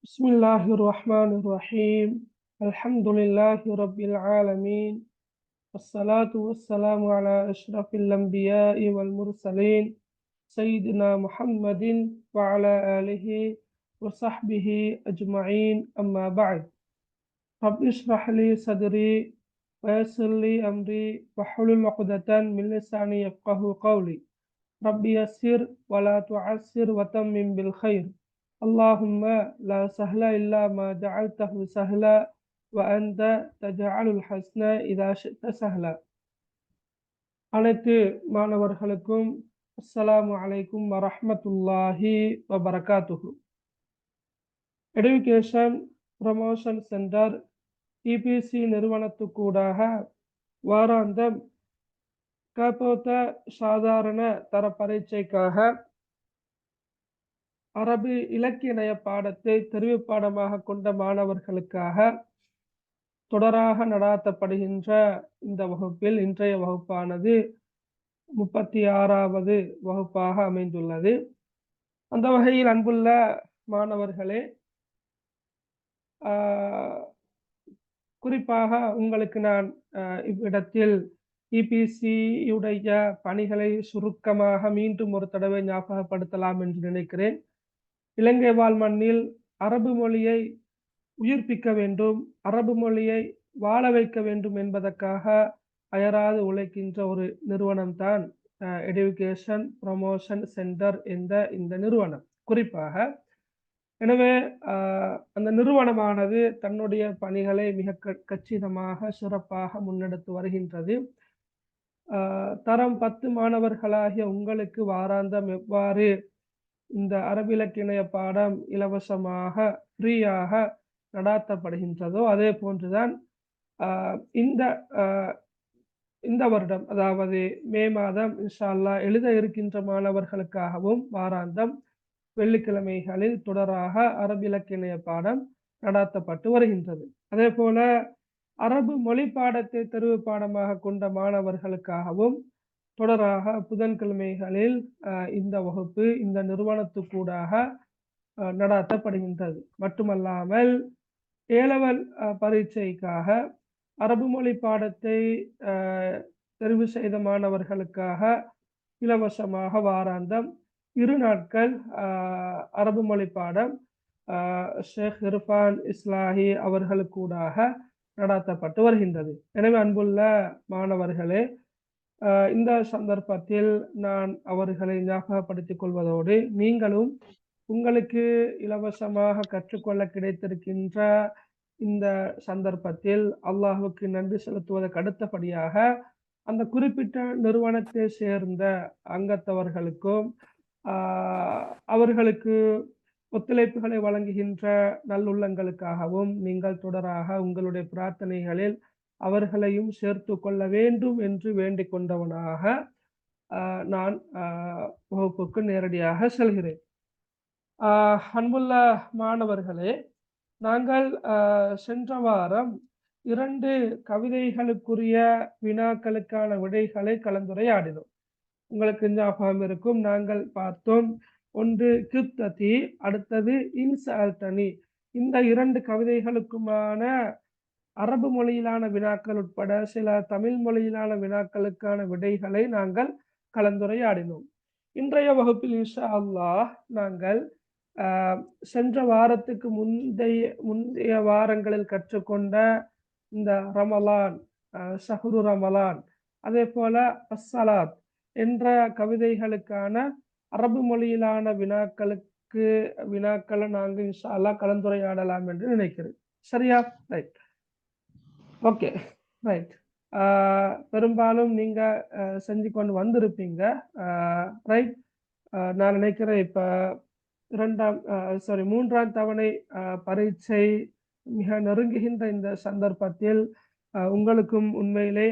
بسم الله الرحمن الرحيم الحمد لله رب العالمين والصلاة والسلام على أشرف الأنبياء والمرسلين سيدنا محمد وعلى آله وصحبه أجمعين أما بعد رب اشرح لي صدري ويسر لي أمري واحلل عقدة من لساني يفقه قولي رب يسر ولا تعسر وتمم بالخير اللهم لا سهل إلا ما جعلته سهلا وأنت تجعل الحسن إذا شئت سهلا. அனைத்து மாணவர்களுக்கும் அஸ்ஸலாமு அலைக்கும் வரஹ்மத்துல்லாஹி வபரகாத்துஹு. எடுகேஷன் ப்ரமோஷன் சென்டர் இபிசி நிறுவனத்துக்கூடாக வாராந்தம் கபோத்த சாதாரண தர பரீட்சைக்காக அரபு இலக்கிய நய பாடத்தை தெரிவு பாடமாக கொண்ட மாணவர்களுக்காக தொடராக நடாத்தப்படுகின்ற இந்த வகுப்பில் இன்றைய வகுப்பானது 36வது வகுப்பாக அமைந்துள்ளது. அந்த வகையில் அன்புள்ள மாணவர்களே, குறிப்பாக உங்களுக்கு நான் இவ்விடத்தில் இபிசியுடைய பணிகளை சுருக்கமாக மீண்டும் ஒரு தடவை ஞாபகப்படுத்தலாம் என்று நினைக்கிறேன். இலங்கை வாழ் மண்ணில் அரபு மொழியை உயிர்ப்பிக்க வேண்டும், அரபு மொழியை வாழ வைக்க வேண்டும் என்பதற்காக அயராது உழைக்கின்ற ஒரு நிறுவனம் தான் எடுகேஷன் ப்ரமோஷன் சென்டர் என்ற இந்த நிறுவனம் குறிப்பாக. எனவே அந்த நிறுவனமானது தன்னுடைய பணிகளை மிக கச்சிதமாக சிறப்பாக முன்னெடுத்து வருகின்றது. தரம் 10 மாணவர்களாகிய உங்களுக்கு வாராந்தம் எவ்வாறு இந்த அரபிலக்கிய பாடம் இலவசமாக ஃப்ரீயாக நடாத்தப்படுகின்றதோ அதே போன்றுதான் இந்த வருடம், அதாவது மே மாதம் இன்ஷா அல்லாஹ் எழுத இருக்கின்ற மாணவர்களுக்காகவும் வாராந்தம் வெள்ளிக்கிழமைகளில் தொடராக அரபிலக்கிய பாடம் நடாத்தப்பட்டு வருகின்றது. அதே போல அரபு மொழி பாடத்தை தெரிவு பாடமாக கொண்ட மாணவர்களுக்காகவும் தொடராக புதன்கிழமைகளில் இந்த வகுப்பு இந்த நிறுவனத்துக்கூடாக நடாத்தப்படுகின்றது. மட்டுமல்லாமல் ஏலவல் பரீட்சைக்காக அரபு மொழி பாடத்தை தெரிவு செய்த மாணவர்களுக்காக இலவசமாக வாராந்தம் 2 நாட்கள் அரபு மொழி பாடம் ஷேக் இர்ஃபான் இஸ்லாஹி அவர்களுக்கூடாக நடாத்தப்பட்டு வருகின்றது. எனவே அன்புள்ள மாணவர்களே, இந்த சந்தர்ப்பத்தில் நான் அவர்களை ஞாபகப்படுத்திக் கொள்வதோடு நீங்களும் உங்களுக்கு இலவசமாக கற்றுக்கொள்ள கிடைத்திருக்கின்ற இந்த சந்தர்ப்பத்தில் அல்லாஹுக்கு நன்றி செலுத்துவதற்கு அடுத்தபடியாக அந்த குறிப்பிட்ட நிறுவனத்தை சேர்ந்த அங்கத்தவர்களுக்கும் அவர்களுக்கு ஒத்துழைப்புகளை வழங்குகின்ற நல்லுள்ளங்களுக்காகவும் நீங்கள் தொடராக உங்களுடைய பிரார்த்தனைகளில் அவர்களையும் சேர்த்து கொள்ள வேண்டும் என்று வேண்டிக் கொண்டவனாக நான் வகுப்புக்கு நேரடியாக செல்கிறேன். அன்புள்ள மாணவர்களே, நாங்கள் சென்ற வாரம் 2 கவிதைகளுக்குரிய வினாக்களுக்கான விடைகளை கலந்துரையாடினோம். உங்களுக்கு ஞாபகம் இருக்கும், நாங்கள் பார்த்தோம், ஒன்று கிப்ததி, அடுத்தது இன்சஅல்தனி. இந்த 2 கவிதைகளுக்குமான அரபு மொழியிலான வினாக்கள் உட்பட சில தமிழ் மொழியிலான வினாக்களுக்கான விடைகளை நாங்கள் கலந்துரையாடினோம். இன்றைய வகுப்பில் இன்ஷா அல்லாஹ் நாங்கள் சென்ற வாரத்துக்கு முந்தைய வாரங்களில் கற்றுக்கொண்ட இந்த ரமலான், ஷஹ்ரு ரமலான், அதே போல அஸ்ஸலாத் என்ற கவிதைகளுக்கான அரபு மொழியிலான வினாக்களை நாங்கள் இன்ஷா அல்லாஹ் கலந்துரையாடலாம் என்று நினைக்கிறேன். சரியா? Right, okay, right. பெரும்பாலும் நீங்க செஞ்சு கொண்டு வந்திருப்பீங்க. ரைட், நான் நினைக்கிறேன் இப்ப 3ஆம் தவணை பரீட்சை மிக நெருங்குகின்ற இந்த சந்தர்ப்பத்தில் உங்களுக்கும் உண்மையிலே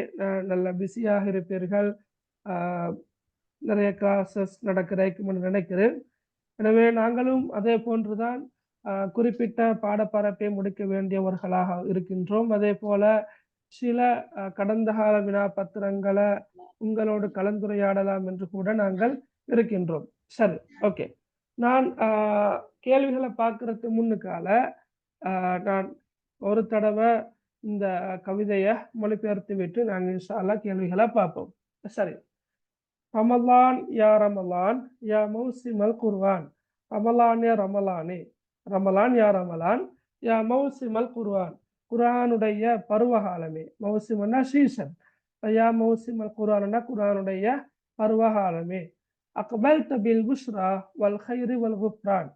நல்ல பிஸியாக இருப்பீர்கள். நிறைய கிளாஸஸ் நடக்கிறேன் நினைக்கிறேன். எனவே நாங்களும் அதே போன்றுதான் குறிப்பிட்ட பாடப்பரப்பை முடிக்க வேண்டியவர்களாக இருக்கின்றோம். அதே போல சில கடந்த கால வினா பத்திரங்களை உங்களோடு கலந்துரையாடலாம் என்று கூட நாங்கள் இருக்கின்றோம். சரி, ஓகே. நான் கேள்விகளை பார்க்கறதுக்கு முன்னுக்கால நான் ஒரு தடவை இந்த கவிதையை மொழிபெயர்த்து விட்டு நாங்கள் இன்ஷா அல்லாஹ் கேள்விகளை பார்ப்போம். சரி. ரமலான் யா ரமலான் யா மௌசிமல் குர்ஆன். ரமலானே ரமலானே, ரமலான் யா ரமலான் யா மௌசிமல் குர்ஆன். குர்ஆனுடைய பருவகாலமே. மௌசிமன்னா சீசன். யா மௌசிமல் குர்ஆன்னா குர்ஆனுடைய பருவகாலமே. அக்பல்த பில் புஷ்ரா வல் கைரி வல் குஃப்ரான்.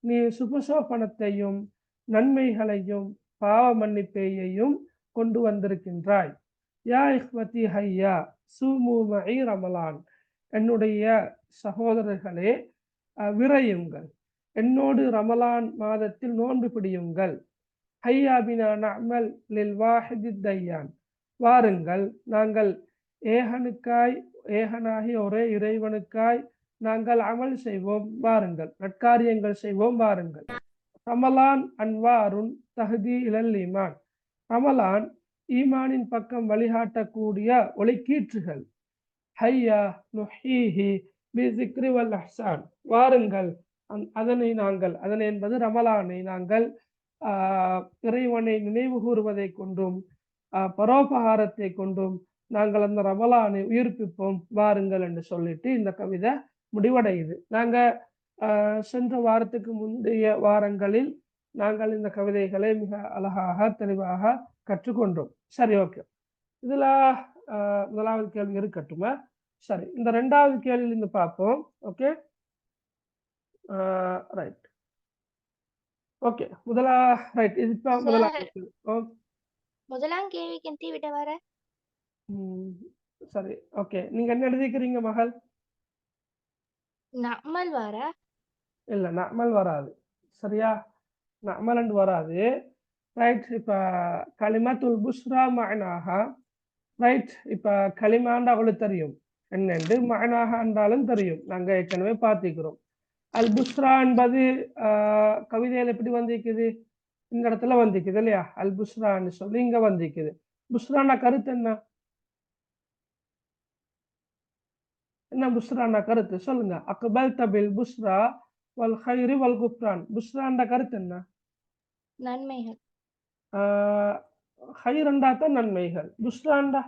நீ சுபசோபனத்தையும் நன்மைகளையும் பாவ மன்னிப்பையையும் கொண்டு வந்திருக்கின்றாய். யா இஹ்வதி ஹையா சூமு மஇ ரமலான். என்னுடைய சகோதரர்களே, விரையுங்கள், என்னோடு ரமலான் மாதத்தில் நோன்பு பிடியுங்கள். ஹையா பினா நஅமல் லில் வாஹிதி தய்யான். வாருங்கள், நாங்கள் ஏகனாகி ஒரே இறைவனுக்காய் நாங்கள் அமல் செய்வோம், வாருங்கள், நற்காரியங்கள் செய்வோம், வாருங்கள். ரமலான் அன்வாருன் தஹ்தி இலல் ஈமான். ரமலான் ஈமானின் பக்கம் வழிகாட்டக்கூடிய ஒளிக்கீற்றுகள். ஹையா நுஹீஹி பிஸிக்ரி வல் அஹ்சான். வாருங்கள், அதனை என்பது ரமலானை நாங்கள் இறைவனை நினைவு கூறுவதை கொண்டும் பரோபகாரத்தை கொண்டும் நாங்கள் அந்த ரமலானை உயிர்ப்பிப்போம், வாருங்கள் என்று சொல்லிட்டு இந்த கவிதை முடிவடையுது. நாங்க சென்ற வாரத்துக்கு முந்தைய வாரங்களில் நாங்கள் இந்த கவிதைகளை மிக அழகாக தெளிவாக கற்றுக்கொண்டோம். சரி, ஓகே. இதுல முதலாவது கேள்வி இருக்கட்டுமா? சரி, இந்த ரெண்டாவது கேள்வியில் இருந்து பார்ப்போம். Okay, right. Okay, right. இது இப்ப முதலாம் கேள்விக்கு எந்த விட வர? சரி, ஓகே. நீங்க என்ன எழுதிக்கிறீங்க மகள்? நஅமல் வர? இல்ல, நஅமல் வராது. சரியா, நஅமல் என்று வராது. ரைட். இப்ப கலிமத்துல் புஷ்ரா மஅனாஹா. ரைட். இப்ப கலிமாண்டா அவளுக்கு தெரியும் என்னென்று, மஅனாஹா என்றாலும் தெரியும், நாங்க ஏற்கனவே பார்த்திக்கிறோம். அல் புஷ்ரா என்பது கவிதையில் எப்படி வந்திருக்குது? இந்த இடத்துல வந்திருக்குது இல்லையா? அல் புஷ்ரான்னு சொல்லி இங்க வந்திருக்குது. புஷ்ரானா கருத்து என்ன? என்ன புஷ்ரானா கருத்து சொல்லுங்க. அக்பல்த பில் புஷ்ரா வல் கைரி வல் குஃப்ரான். புஷ்ராண்ட கருத்து என்ன? நன்மைகள். ஹைரண்டா தான் நன்மைகள். புஷ்ராண்டா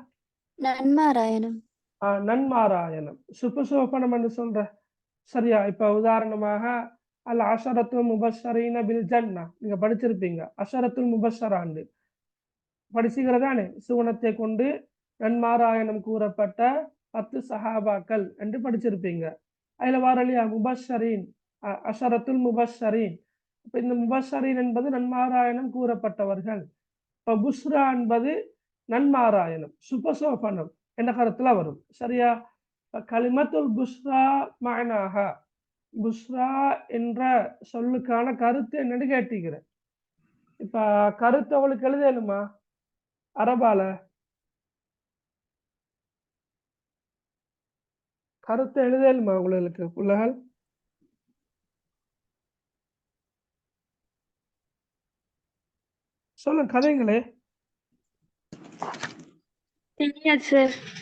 நன்மாராயணம். நன்மாராயணம், சுபசோபனம் என்று சொல்ற. சரியா? இப்ப உதாரணமாக அல் அஷரத்துல் முபஷரீன பில் ஜன்னா நீங்க படிச்சிருப்பீங்க. அஷரத்துல் முபஷராண்டு படிச்சுக்கிறதானே? சுவனத்தை கொண்டு நன்மாராயணம் கூறப்பட்ட 10 சஹாபாக்கள் என்று படிச்சிருப்பீங்க. அதுல வரலையா முபஷரீன், அஷரத்துல் முபஷரீன். இப்ப இந்த முபஷரீன் என்பது நன்மாராயணம் கூறப்பட்டவர்கள். இப்ப புஷ்ரா என்பது நன்மாராயணம், சுபசோபனம் என்ற கருத்துல வரும். சரியா? கலிமத்துல் புஷ்ரா மஅனாஹ. புஷ்ரா என்ற சொல்லுக்கான கருத்து என்னன்னு கேட்டீங்கிறேன். இப்ப கருத்து அவளுக்கு எழுதலுமா அரபால? கருத்து எழுதலுமா உங்களுக்கு பிள்ளைகள்? சொல்லுங்க, கதைங்களே.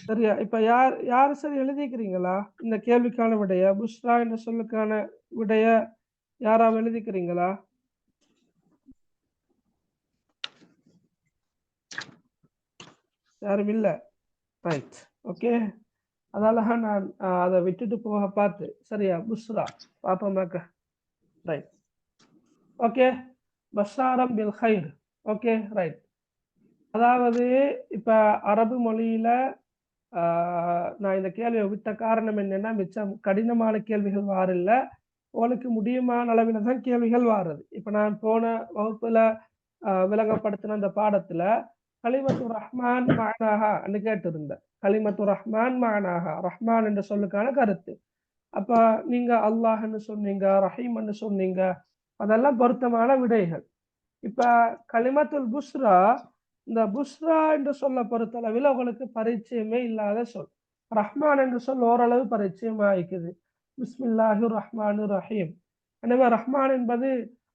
சரியா? இப்ப யாரு சரி எழுதிக்கிறீங்களா இந்த கேள்விக்கான விடைய? புஷ்ரா என்ற சொல்லுக்கான விடைய யாராவது எழுதிக்கிறீங்களா? யாரும் இல்ல. Right, okay. அதால நான் அதை விட்டுட்டு போக பார்த்து. சரியா? புஷ்ரா பாப்போமாக்க. Right, okay. பஷாரம் பில் ஹைர். Okay, right. அதாவது இப்ப அரபு மொழியில நான் இந்த கேள்வியை விட்ட காரணம் என்னன்னா, மிச்சம் கடினமான கேள்விகள் வாரில்ல, உங்களுக்கு முடியுமான அளவில் தான் கேள்விகள் வாருது. இப்ப நான் போன வகுப்புல விளங்கப்படுத்தின அந்த பாடத்துல கலிமத்து ரஹ்மான் மஅனாஹா என்று கேட்டிருந்தேன். கலிமத்து ரஹ்மான் மஅனாஹா, ரஹ்மான் என்ற சொல்லுக்கான கருத்து. அப்ப நீங்க அல்லாஹ்ன்னு சொன்னீங்க, ரஹீம்ன்னு சொன்னீங்க, அதெல்லாம் பொருத்தமான விடைகள். இப்ப கலிமத்துல் புஷ்ரா, இந்த புஷ்ரா என்று சொல்ல பொறுத்தளவில் உங்களுக்கு பரிச்சயமே இல்லாத சொல். ரஹ்மான் என்று சொல் ஓரளவு பரிச்சயமாயிக்குது. பிஸ்மில்லாஹிர் ரஹ்மானிர் ரஹீம். எனவே ரஹ்மான் என்பது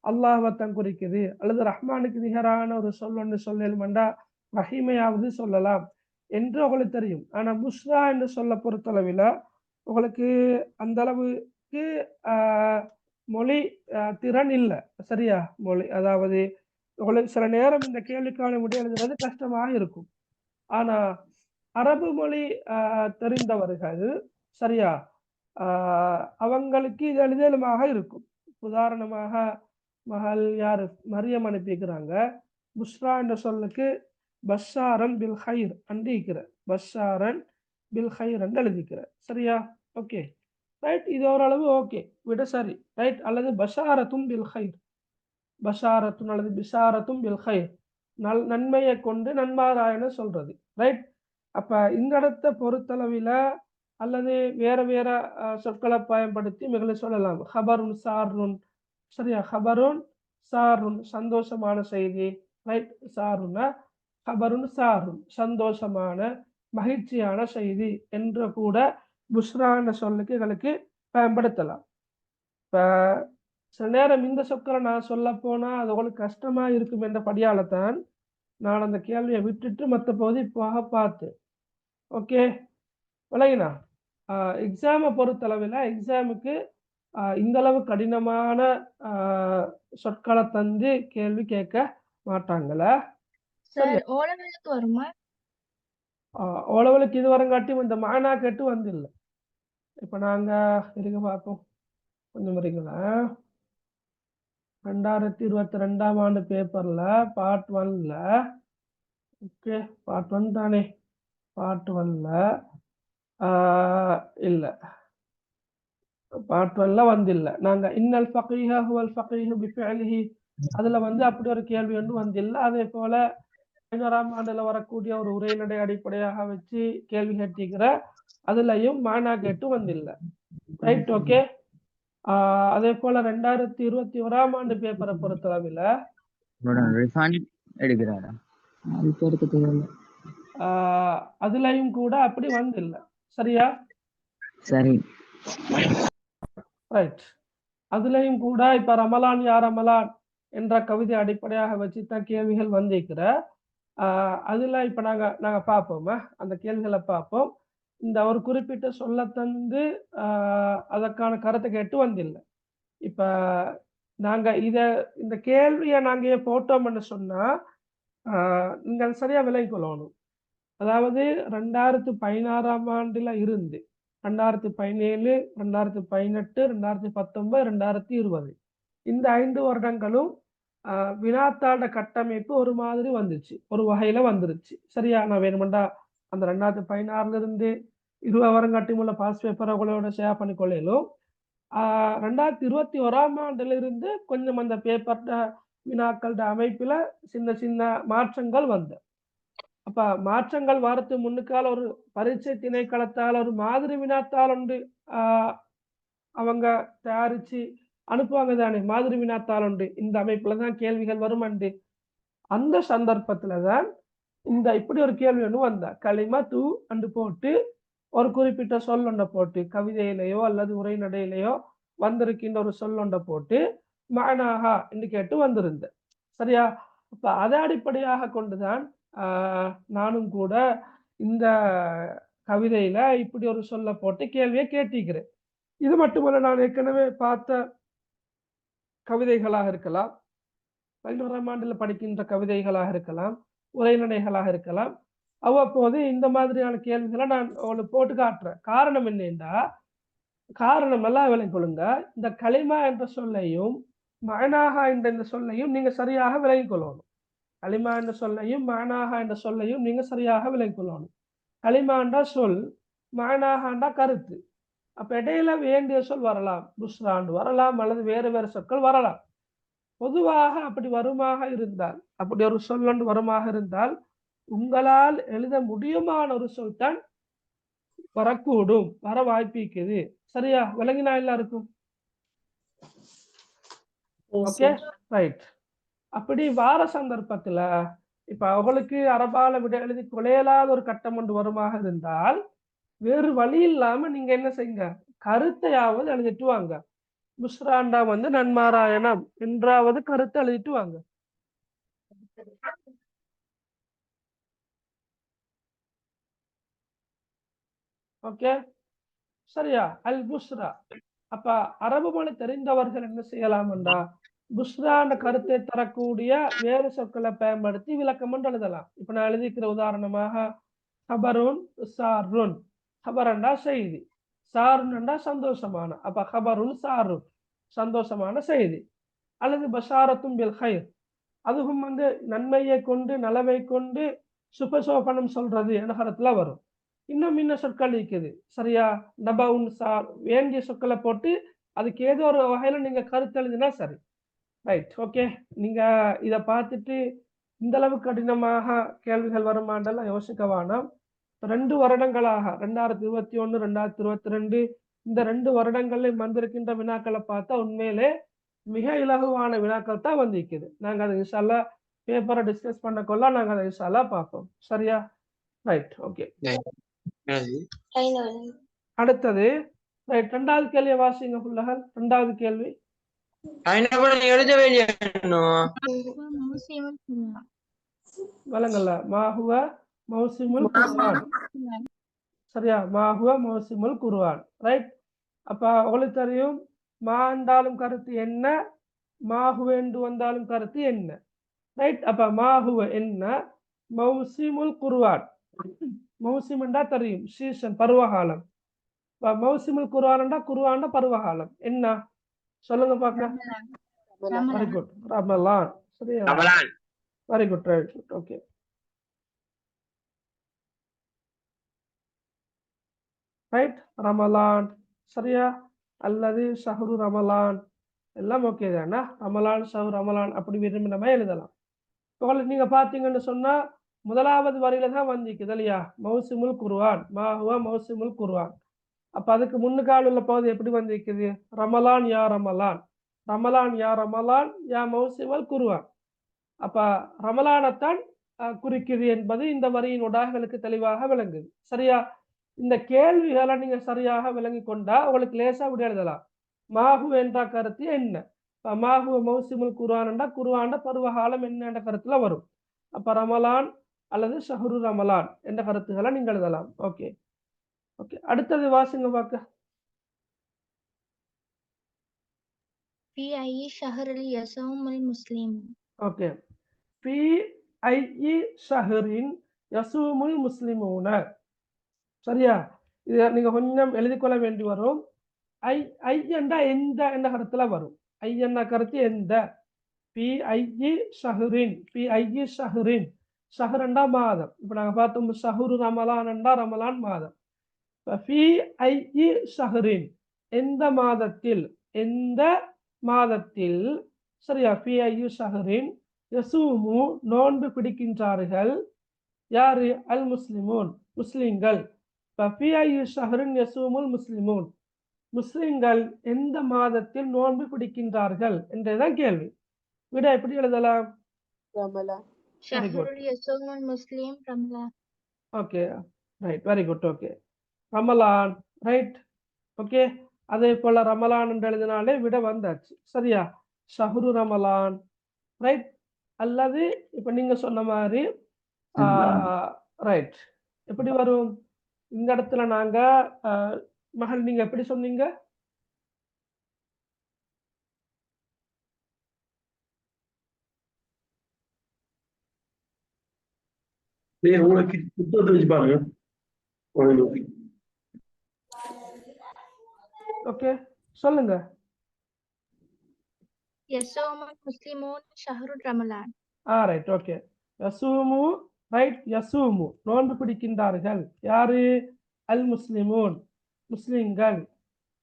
அல்லாஹ்வைத்தான் குறிக்குது, அல்லது ரஹ்மானுக்கு நிகரான ஒரு சொல் ஒன்று சொல்லலுமெண்டா ரஹீமையாவது சொல்லலாம் என்று உங்களுக்கு தெரியும். ஆனா புஷ்ரா என்று சொல்ல பொறுத்தளவில் உங்களுக்கு அந்த அளவுக்கு மொழி திறன் இல்லை. சரியா? மொழி அதாவது உங்களுக்கு சில நேரம் இந்த கேள்விக்கான விடை எழுதுறது கஷ்டமாக இருக்கும். ஆனா அரபு மொழி தெரிந்தவர்கள், சரியா, அவங்களுக்கு இது எளிதலுமாக இருக்கும். உதாரணமாக மகள் யாரு மரியம் அனுப்பிக்கிறாங்க. புஷ்ரா என்ற சொல்லுக்கு பஷாரன் பில் ஹைர் அண்டிக்கிற, பஷாரன் பில் ஹைர் என்று எழுதிக்கிற. சரியா? Okay right. இது ஓரளவு ஓகே, விட சரி ரைட். அல்லது பஷாரத்தும் பில் ஹைர், பஷாரத்தும் அல்லது பிஷாரத்தும் பில் ஹைர், நன்மையை கொண்டு நன்மாராயண சொல்றது ரைட். அப்ப இந்த இடத்தை பொறுத்தளவில் அல்லது வேற வேற சொற்களை பயன்படுத்தி மிக சொல்லலாம். ஹபருன் சாருன், சரியா, ஹபருன் சாருன் சந்தோஷமான செய்தி ரைட். சாருன்னா ஹபருன் சாருன் சந்தோஷமான மகிழ்ச்சியான செய்தி என்று கூட புஷ்ரான சொல்லுக்கு எங்களுக்கு பயன்படுத்தலாம். இப்ப சில நேரம் இந்த சொற்களை நான் சொல்ல போனா அது உங்களுக்கு கஷ்டமா இருக்கும் என்ற படியால தான் நான் அந்த கேள்வியை விட்டுட்டு மற்ற பகுதி போக பார்த்தேன். ஓகே விளங்கினா? எக்ஸாமை பொறுத்தளவில் எக்ஸாமுக்கு இந்த அளவு கடினமான சொற்களை தந்து கேள்வி கேட்க மாட்டாங்களா? சார் ஓலவெலுக்கு வருமா? ஓலவலுக்கு இது வரங்காட்டியும் இந்த மானா கேட்டு வந்து இல்லை. இப்போ நாங்க இருக்க பார்ப்போம் கொஞ்சம் வரீங்களா. 2022ஆம் ஆண்டு பேப்பர்ல பார்ட் 1ல, ஓகே பார்ட் 1 தானே, பார்ட் 1ல இல்லை, பார்ட் 1ல வந்து இல்லை. நாங்க இன்னல் ஃபகீஹ ஹுவல் ஃபகீஹு பிஃபிஅலிஹி அதுல வந்து அப்படி ஒரு கேள்வி ஒன்று வந்து இல்லை. அதே போல 15ஆம் ஆண்டுல வரக்கூடிய ஒரு உரைநடை அடிப்படையாக வச்சு கேள்வி கேட்டிருக்கிற அதுலயும் மானா கேட்டு வந்தில்லை ரைட். ஓகே. அதே போல 2021ஆம் ஆண்டு பேப்பரை பொறுத்தளவில் அதுலயும் கூட அப்படி வந்தில்லை. சரியா? சரி ரைட். அதுலயும் கூட இப்ப ரமலான் யா ரமலான் என்ற கவிதை அடிப்படையாக வச்சுதான் கேள்விகள் வந்திருக்கிற. அதுல இப்ப நாங்க பார்ப்போமா அந்த கேள்விகளை பார்ப்போம். இந்த ஒரு குறிப்பிட்ட சொல்ல தந்து அதற்கான கருத்தை கேட்டு வந்தில்லை. இப்ப நாங்க இந்த கேள்வியை நாங்க போட்டோம்னு சொன்னா நீங்கள் சரியா விலை கொள்ளணும். அதாவது 2016ஆம் ஆண்டுல இருந்து 2017, 2018, 2019, 2020 இந்த 5 வருடங்களும் வினாத்தாண்ட கட்டமைப்பு ஒரு மாதிரி வந்துச்சு, ஒரு வகையில வந்துருச்சு. சரியா? நான் வேணுமெண்டா அந்த 2016ல இருந்து 20 வருங்காட்டி உள்ள பாஸ் பேப்பரை உங்களோட ஷேர் பண்ணிக்கொள்ளும். 2021ஆம் ஆண்டுல இருந்து கொஞ்சம் அந்த பேப்பர் வினாக்களோட அமைப்புல சின்ன சின்ன மாற்றங்கள் வந்து, அப்ப மாற்றங்கள் வரத்து முன்னுக்கால ஒரு பரீட்சை திணைக்களத்தால் ஒரு மாதிரி வினாத்தாள் உண்டு அவங்க தயாரிச்சு அனுப்புவாங்க தானே, மாதிரி வினாத்தாள் உண்டு, இந்த அமைப்புல தான் கேள்விகள் வரும் அண்டு. அந்த சந்தர்ப்பத்துலதான் இந்த இப்படி ஒரு கேள்வி ஒன்று வந்தா, களிமா தூ அண்டு போட்டு ஒரு குறிப்பிட்ட சொல் ஒன்றை போட்டு கவிதையிலையோ அல்லது உரைநடையிலையோ வந்திருக்கின்ற ஒரு சொல் ஒன்றை போட்டு மானாகா என்று கேட்டு வந்திருந்த. சரியா? அப்ப அதை அடிப்படையாக கொண்டுதான் நானும் கூட இந்த கவிதையில இப்படி ஒரு சொல்ல போட்டு கேள்வியை கேட்டிருக்கிறேன். இது மட்டுமல்ல, நான் ஏற்கனவே பார்த்த கவிதைகளாக இருக்கலாம், 11ஆம் ஆண்டுல படிக்கின்ற கவிதைகளாக இருக்கலாம், உரைநடைகளாக இருக்கலாம், அவ்வப்போது இந்த மாதிரியான கேள்விகளை நான் உங்களுக்கு போட்டு காட்டுறேன். காரணம் என்னன்னா, காரணம் நல்லா விளங்கிக் கொள்ளுங்க. இந்த களிமா என்ற சொல்லையும் மஅனாஹா என்ற இந்த சொல்லையும் நீங்க சரியாக விளங்கிக் கொள்ளணும். களிமா என்ற சொல்லையும் மஅனாஹா என்ற சொல்லையும் நீங்க சரியாக விளங்கிக் கொள்ளணும். களிமாண்டா சொல், மஅனாஹாண்டா கருத்து. அப்ப இடையில வேண்டிய சொல் வரலாம், புஷ்ராண்டு வரலாம், அல்லது வேறு வேறு சொற்கள் வரலாம். பொதுவாக அப்படி வருமாக இருந்தால், அப்படி ஒரு சொல் ஒன்று வருமாக இருந்தால் உங்களால் எழுத முடியுமான ஒரு சொல் தான் வரக்கூடும், வர வாய்ப்பிக்குது. சரியா? விளங்கினா எல்லாருக்கும்? Okay right. அப்படி வார சந்தர்ப்பத்துல இப்ப அவங்களுக்கு அரபால விட எழுதி கொலையலாத ஒரு கட்டம் ஒன்று வருமாக இருந்தால் வேறு வழி இல்லாம நீங்க என்ன செய்யுங்க, கருத்தையாவது எழுதிட்டு வாங்க. புஷ்ராண்டா வந்து நன்மாராயணம் என்றாவது கருத்தை எழுதிட்டு வாங்க. ஓகே சரியா? அல் புஷ்ரா அப்ப அரபு மொழி தெரிந்தவர்கள் என்ன செய்யலாம் என்றா புஷ்ரான கருத்தை தரக்கூடிய வேறு சொற்களை பயன்படுத்தி விளக்கம் என்று எழுதலாம். இப்ப நான் எழுதிக்கிற உதாரணமாக ஹபருன் சாருன். ஹபரண்டா செய்தி, சாருன்டா சந்தோஷமான. அப்ப ஹபருன் சாருன் சந்தோஷமான செய்தி. அல்லது பஷாரத்தும் பில் ஹைர், அதுவும் நன்மையை கொண்டு நலவை கொண்டு சுபசோபனம் சொல்றது என்ற வரும். இன்னும் சொற்கள் இருக்குது சரியா. நபவுன் சார் வேண்டிய சொற்களை போட்டு அதுக்கு ஏதோ ஒரு வகையில நீங்க கருத்து எழுதினா சரி. Right, okay. நீங்க இதை பார்த்துட்டு இந்த அளவு கடினமாக கேள்விகள் வருமானெல்லாம் யோசிக்க வேணாம். 2 வருடங்களாக 2021 2022 இந்த 2 வருடங்களில் வந்திருக்கின்ற வினாக்களை பார்த்தா உண்மையிலே மிக இலகுவான வினாக்கள் தான் வந்திருக்குது. நாங்க அதை இன்ஷால்லா பேப்பரை டிஸ்கஸ் பண்ணக்கொள்ள நாங்க அதை இன்ஷால்லா பார்ப்போம். சரியா? Right, okay. அடுத்தது ரைட், 2வது கேள்வியை வாசிங்க புள்ளகள். 2வது கேள்வி வழங்கல்ல. மாஹுவ மௌசிமுல் குர்ஆன். சரியா, மாஹுவ மௌசிமுல் குர்ஆன். ரைட். அப்ப உங்களுக்கு தெரியும் மா என்றாலும் கருத்து என்ன, மாஹுவ என்று வந்தாலும் கருத்து என்ன. ரைட். அப்ப மாஹுவ என்ன, மௌசிமுல் குர்ஆன். மௌசிம் என்றா தெரியும் சீசன், பருவகாலம். மௌசிமுல் குர்ஆன் என்றா குர்ஆன் பருவகாலம் என்ன சொல்லுங்க பார்க்க. Very good, Ramadan. சரியா, very good, very good, okay. Right, Ramadan. சரியா, அல்லது ஷஹ்ரு ரமலான் எல்லாம் ஓகே தானே. ரமலான் ஷஹ்ரு ரமலான் அப்படி விரும்பினமா எழுதலாம். உங்களுக்கு நீங்க பாத்தீங்கன்னு சொன்னா 1வது வரியில தான் வந்திருக்குது இல்லையா, மௌசிமுல் குர்ஆன், மாஹுவ மௌசிமுல் குர்ஆன். அப்ப அதுக்கு முன்னுக்கால உள்ள பகுதி எப்படி வந்திருக்குது, ரமலான் யா ரமலான், ரமலான் யா ரமலான் யா மௌசிமுல் குர்ஆன். அப்ப ரமலானத்தான் குறிக்குது என்பது இந்த வரியின் ஊடாக தெளிவாக விளங்குது. சரியா, இந்த கேள்விகளை நீங்க சரியாக விளங்கி கொண்டா உங்களுக்கு லேசா விட எழுதலாம். மாஹு என்ற கருத்து என்ன, மாஹு மௌசிமுல் குர்ஆன் என்ற குர்ஆன் பருவகாலம் என்ன என்ற கருத்துல வரும். அப்ப ரமலான் அல்லது ஷஹ்ரு ரமலான் என்ற கருத்துக்களை நீங்க எழுதலாம். Okay, okay. அடுத்தது வாசிங்க பார்க்க. في أي شهر يصوم المسلمون. ஓகே, في أي شهر يصوم المسلمون. சரியா, இத நீங்க கொஞ்சம் எழுதி கொள்ள வேண்டி வரும். ஐ ஐ என்றா எந்த என்ற கருத்துல வரும். ஐ என்ற கருத்து எந்த. பி ஐ ஷஹ்ரின், பி ஐ ஷஹ்ரின், ஷஹ்ரண்டா மாதம். இப்ப நாங்க பார்த்தோம் ஷஹ்ரு ரமலான் என்றா ரமலான் மாதம். பி ஐ ஷஹ்ரின் எந்த மாதத்தில், எந்த மாதத்தில். சரியா, பி ஐ ஷஹ்ரின் யசூமு நோன்பு பிடிக்கின்றார்கள். யாரு, அல் முஸ்லிமூன் முஸ்லிம்கள். பி ஐ ஷஹ்ரின் யசூமுல் முஸ்லிமூன் முஸ்லிம்கள் எந்த மாதத்தில் நோன்பு பிடிக்கின்றார்கள் என்றதான் கேள்வி. விட எப்படி எழுதலாம், Ramalan. Okay, right, very good, okay, Ramalan. Right, okay. அதே போல ரமலான் என்று எழுதினாலே விட வந்தாச்சு. சரியா, ஷஹ்ரு ரமலான். ரைட். அல்லது இப்ப நீங்க சொன்ன மாதிரி ரைட், எப்படி வரும் இந்த இடத்துல நாங்க மகள் நீங்க எப்படி சொன்னீங்க, ஓகே சொல்லுங்க. யஸூமுல் முஸ்லிமூன் ஷஹ்ரு ரமலான். Right, okay. யஸூமு, ரைட், யஸூமு நோன்பு பிடிக்கின்றார்கள். யாரு, அல் முஸ்லிமூன் முஸ்லிம்கள்.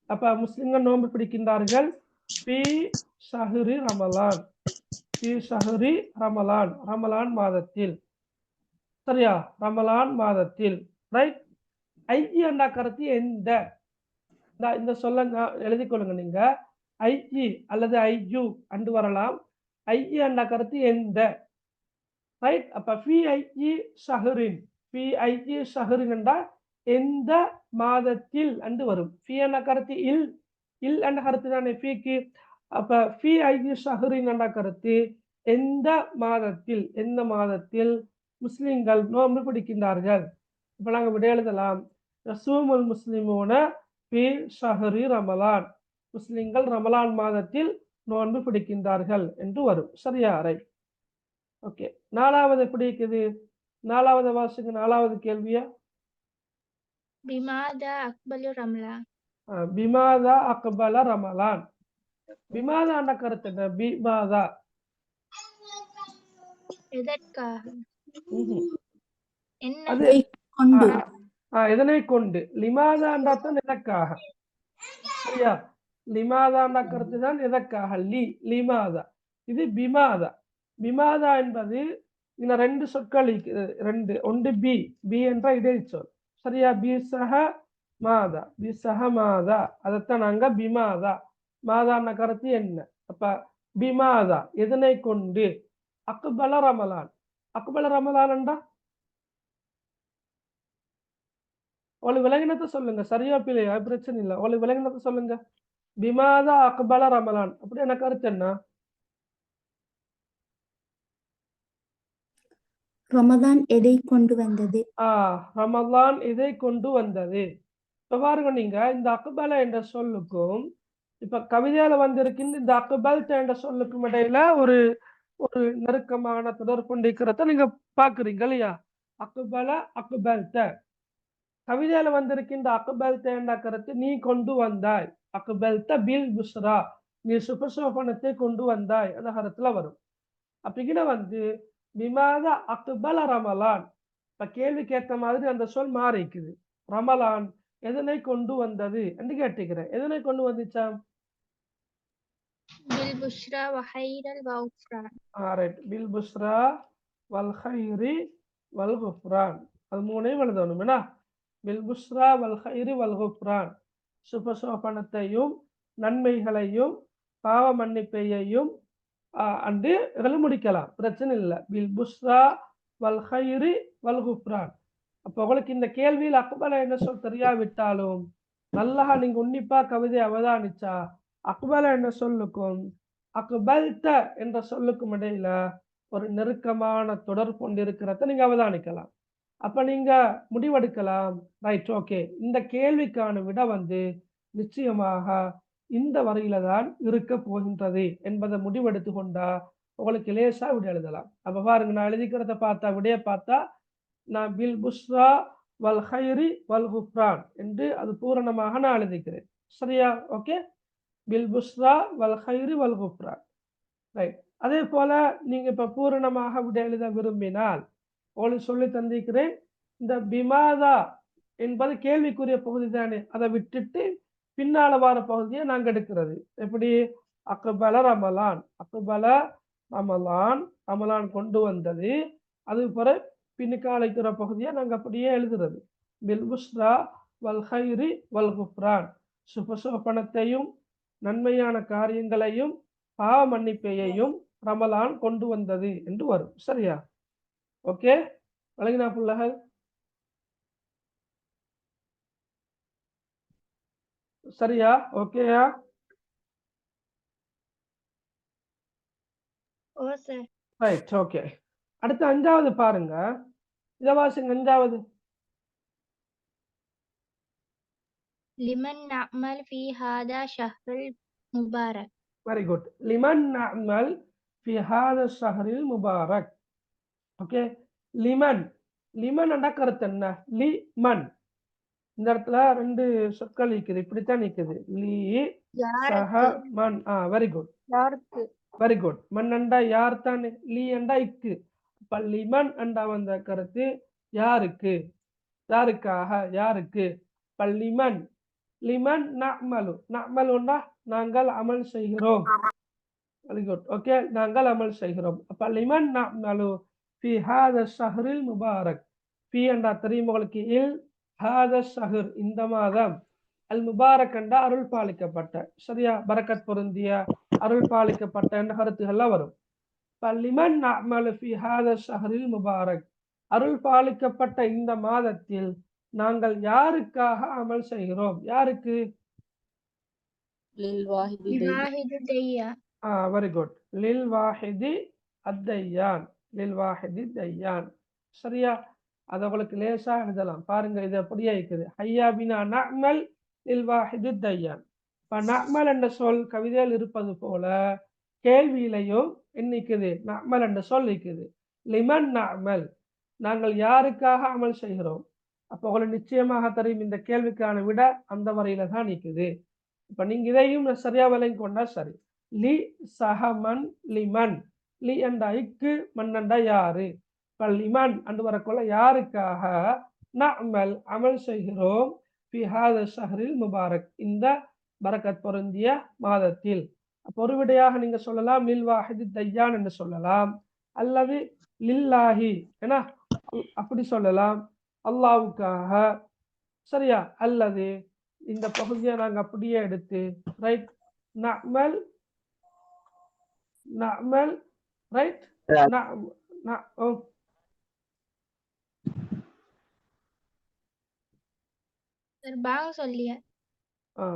அப்ப முஸ்லிம்கள் நோன்பு பிடிக்கின்றார்கள். பி ஷஹ்ரி ரமலான், பி ஷஹ்ரி ரமலான் ரமலான் மாதத்தில். சரியா, ரமலான் மாதத்தில். ரைட். ஐ என்ற கருத்து எந்த. இந்த சொல்ல எழுதி கொள்ளுங்க நீங்க. ஐ அல்லது ஐயு அண்டு வரலாம். ஐ என்ற கருத்து எந்த. ரைட். அப்ப பி ஐ ஷஹ்ரின், பி ஐ ஷஹ்ரின் என்றா எந்த மாதத்தில் அண்டு வரும். பி என்ற கருத்து இல், இல் என்ற கருத்து தானே பிக்கு. அப்ப பி ஐ ஷஹ்ரின் என்ற கருத்து எந்த மாதத்தில், எந்த மாதத்தில் முஸ்லிம்கள் நோன்பு பிடிக்கின்றார்கள். இப்ப நாங்க விட எழுதலாம் யஸூமுல் முஸ்லிமூன பி ஷஹ்ரி ரமலான். முஸ்லிம்கள் ரமலான் மாதத்தில் நோன்பு பிடிக்கின்றார்கள் என்று வரும். சரியா? ரைட். ஓகே, நாலாவது எப்படி இருக்குது? நாலாவது வாசிங்க, நாலாவது கேள்வியா? பிமாதா அக்பலு ரமலான். பிமாதா அக்பல ரமலான். பிமாதா என்ற கருத்து என்ன? பிமாதா எதற்காக? என்ன? அது எதனை கொண்டு? லிமாதா என்றால் எதற்காக? சரியா? லிமாதா என்ற கருத்து தான் எதற்காக? லிமாதா. இது பிமாதா. பிமாதா என்பது இந்த ரெண்டு சொற்கள் ரெண்டு. ஒன்று பி என்ற இடைச்சொல். சரியா? பிசஹ மாதா, பிசஹ மாதா, அதைத்தான் நாங்க பிமாதா. மாதா என்ற கருத்து என்ன? அப்ப பிமாதா எதனை கொண்டு? அக்பல ரமலான். அக்பல ரமலான் என்றா உங்களுக்கு விலங்கினத்தை சொல்லுங்க. சரியா பிள்ளையா பிரச்சனை இல்லை. உங்களுக்கு விலங்கினத்தை சொல்லுங்க. பிமாதா அக்பல ரமலான் அப்படி என்ன கருத்து என்ன? ரமதான் எதை கொண்டு வந்தது? ரமலான் இதை கொண்டு வந்தது. இப்ப பாருங்க, நீங்க இந்த அக்பல என்ற சொல்லுக்கும் இப்ப கவிதையில வந்திருக்கின்ற இந்த அக்பல்த என்ற சொல்லுக்கும் இடையில ஒரு ஒரு நெருக்கமான தொடர்பு இருக்கிறத நீங்க பாக்குறீங்க இல்லையா? அக்பல அக்பல்த. கவிதையில வந்திருக்கின்ற அக்பல்த என்ற கருத்து நீ கொண்டு வந்தாய். அக்பல்த பில் புஸ்ரா, நீ சுபசோபனத்தை கொண்டு வந்தாய் அந்த கருத்துல வரும். அப்படிங்கிற வந்து பிமாதா அக்பல ரமலான். இப்ப கேள்விக்கு ஏற்ற மாதிரி அந்த சொல் மாறிக்குது. ரமலான் எதனை கொண்டு வந்தது என்று கேட்டுக்கிறேன். எதனை கொண்டு வந்துச்சா? Bill Bushra வஹைரல் வஃப்ரான். Right. Bill Bushra வல் ஹைரி வல் குஃப்ரான். அது மூணையும் எழுதணும். என்ன? பில் புஸ்ரா வல் ஹைரி வல் குஃப்ரான். சுபசோபனத்தையும் நன்மைகளையும் பாவ மன்னிப்பையையும் அன்று முடிக்கலாம், பிரச்சனை இல்லை. பில் புஸ்ரா வல் ஹைரி வல் குஃப்ரான். அப்போ உங்களுக்கு இந்த கேள்வியில் அக்பல என்ன சொல் தெரியாவிட்டாலும் நல்லா நீங்க உன்னிப்பா கவிதை அவதானிச்சா அக்பல என்ன சொல்லுக்கும் அக்பல்த என்ற சொல்லுக்கும் இடையில ஒரு நெருக்கமான தொடர்பு கொண்டிருக்கிறத நீங்க அவதானிக்கலாம். அப்ப நீங்க முடிவெடுக்கலாம், ரைட், ஓகே, இந்த கேள்விக்கான விட வந்து நிச்சயமாக இந்த வரையில தான் இருக்க போகின்றது என்பதை முடிவெடுத்து கொண்டா உங்களுக்கு லேசா விட எழுதலாம். அப்ப பாருங்க, நான் எழுதிக்கிறத பார்த்தா விடைய பார்த்தா நான் பில் புஸ்ரா வல் ஹைரி வல் குஃப்ரான் என்று அது பூரணமாக நான் எழுதிக்கிறேன். சரியா? ஓகே, பில் புஸ்ரா வல் ஹைரி வல் குஃப்ரான். ரைட். அதே போல நீங்க இப்ப பூரணமாக விட எழுத விரும்பினால் உங்களுக்கு சொல்லி தந்திருக்கிறேன். இந்த பிமாதா என்பது கேள்விக்குரிய பகுதி தானே, அதை விட்டுட்டு பின்னால வார பகுதியை நாங்க எடுக்கிறது. எப்படி? அக்பல ரமலான், அக்பல ரமலான், ரமலான் கொண்டு வந்தது. அது பிறகு பின்னுக்கு அழைக்கிற பகுதியை நாங்க அப்படியே எழுதுறது. பில் புஸ்ரா வல் ஹைரி வல் குஃப்ரான். சுபசோபனத்தையும் நன்மையான காரியங்களையும் பாவ மன்னிப்பையையும் ரமலான் கொண்டு வந்தது என்று வரும். சரியா? ஓகே, வழங்கினா புள்ளகள்? சரியா? ஓகேயா? ஓ சார். Right, okay. அடுத்து அஞ்சாவது பாருங்க, இத வாசிங்க. அஞ்சாவது. லிமன் நஅமல் ஃபீ ஹாதா ஷஹ்ருல் முபாரக். Very good. லிமன் நஅமல் ஃபீ ஹாதா ஷஹ்ரில் முபாரக். ஓகே, லிமன். லிமன் என்ற கருத்து என்ன? லிமன். இந்த இடத்துல ரெண்டு சொற்கள் இருக்குது, இப்படித்தான் நிக்குது. லி சஹ மன். வெரி குட், யாருக்கு? Very good. மன் அண்டா யார் தானே, லீ அண்டா இக்கு. அப்ப லிமன் அண்டா வந்த கருத்து யாருக்கு, யாருக்காக, யாருக்கு. லிமன், லிமன் நஅமலு. நஅமலுன்னா நாங்கள் அமல் செய்கிறோம். Very good. ஓகே, நாங்கள் அமல் செய்கிறோம். அப்ப லிமன் நஅமலு ஃபீ ஹாதா ஷஹ்ரில் முபாரக். ஃபீ அண்டா தெரியும் உங்களுக்கு, இல் ஹாதா ஷஹ்ர் இந்த மாதம், அல் முபாரக் அண்டா அருள் பாலிக்கப்பட்ட. சரியா? பரக்கத் பொருந்திய, அருள் பாலிக்கப்பட்ட என்ற கருத்துகள்லாம் வரும். லிமன் நஅமலு ஃபீ ஹாதா ஷஹ்ரில் முபாரக். அருள் பாலிக்கப்பட்ட இந்த மாதத்தில் நாங்கள் யாருக்காக அமல் செய்கிறோம்? யாருக்கு? லில் வாஹிதி தையான். Very good. லில் வாஹிதி அத்தையான். லில் வாஹிதி தையான். சரியா? அது உங்களுக்கு லேசா எழுதலாம். பாருங்க, இது அப்படியே இருக்குது. ஹையா பினா நஅமல் லில் வாஹிதி தையான். இப்ப நஅமல் என்ற சொல் கவிதையில் இருப்பது போல கேள்வியிலையும் என்னைக்குது நஅமல் என்ற சொல் இருக்குது. லிமன் நஅமல், நாங்கள் யாருக்காக அமல் செய்கிறோம். அப்போ உங்களுக்கு நிச்சயமாக தெரியும் இந்த கேள்விக்கான விட அந்த வரையில தான் நிக்குது. இப்ப நீங்க இதையும் சரியா விளங்கி கொண்டா சரி. லி சஹமன் லிமன், லி என்ற ஐக்கு மன் என்ற யாரு. இப்ப லிமன் அன்று வரக்குள்ள யாருக்காக நஅமல் அமல் செய்கிறோம். ஃபி ஹாதா ஷஹ்ரில் முபாரக், இந்த பரக்கத் பொருந்திய மாதத்தில். அப்போ ஒரு விடையாக நீங்க சொல்லலாம் லில் வாஹிதி தையான் என்று சொல்லலாம், அல்லது லில்லாஹி ஏன்னா அப்படி சொல்லலாம், அல்லாவுக்காக. சரியா? அல்லது இந்த பகுதியை நாங்க அப்படியே எடுத்து ரைட் நஅமல் நஅமல் ரைட் ஓ சார் பாங்க சொல்லிய ஆ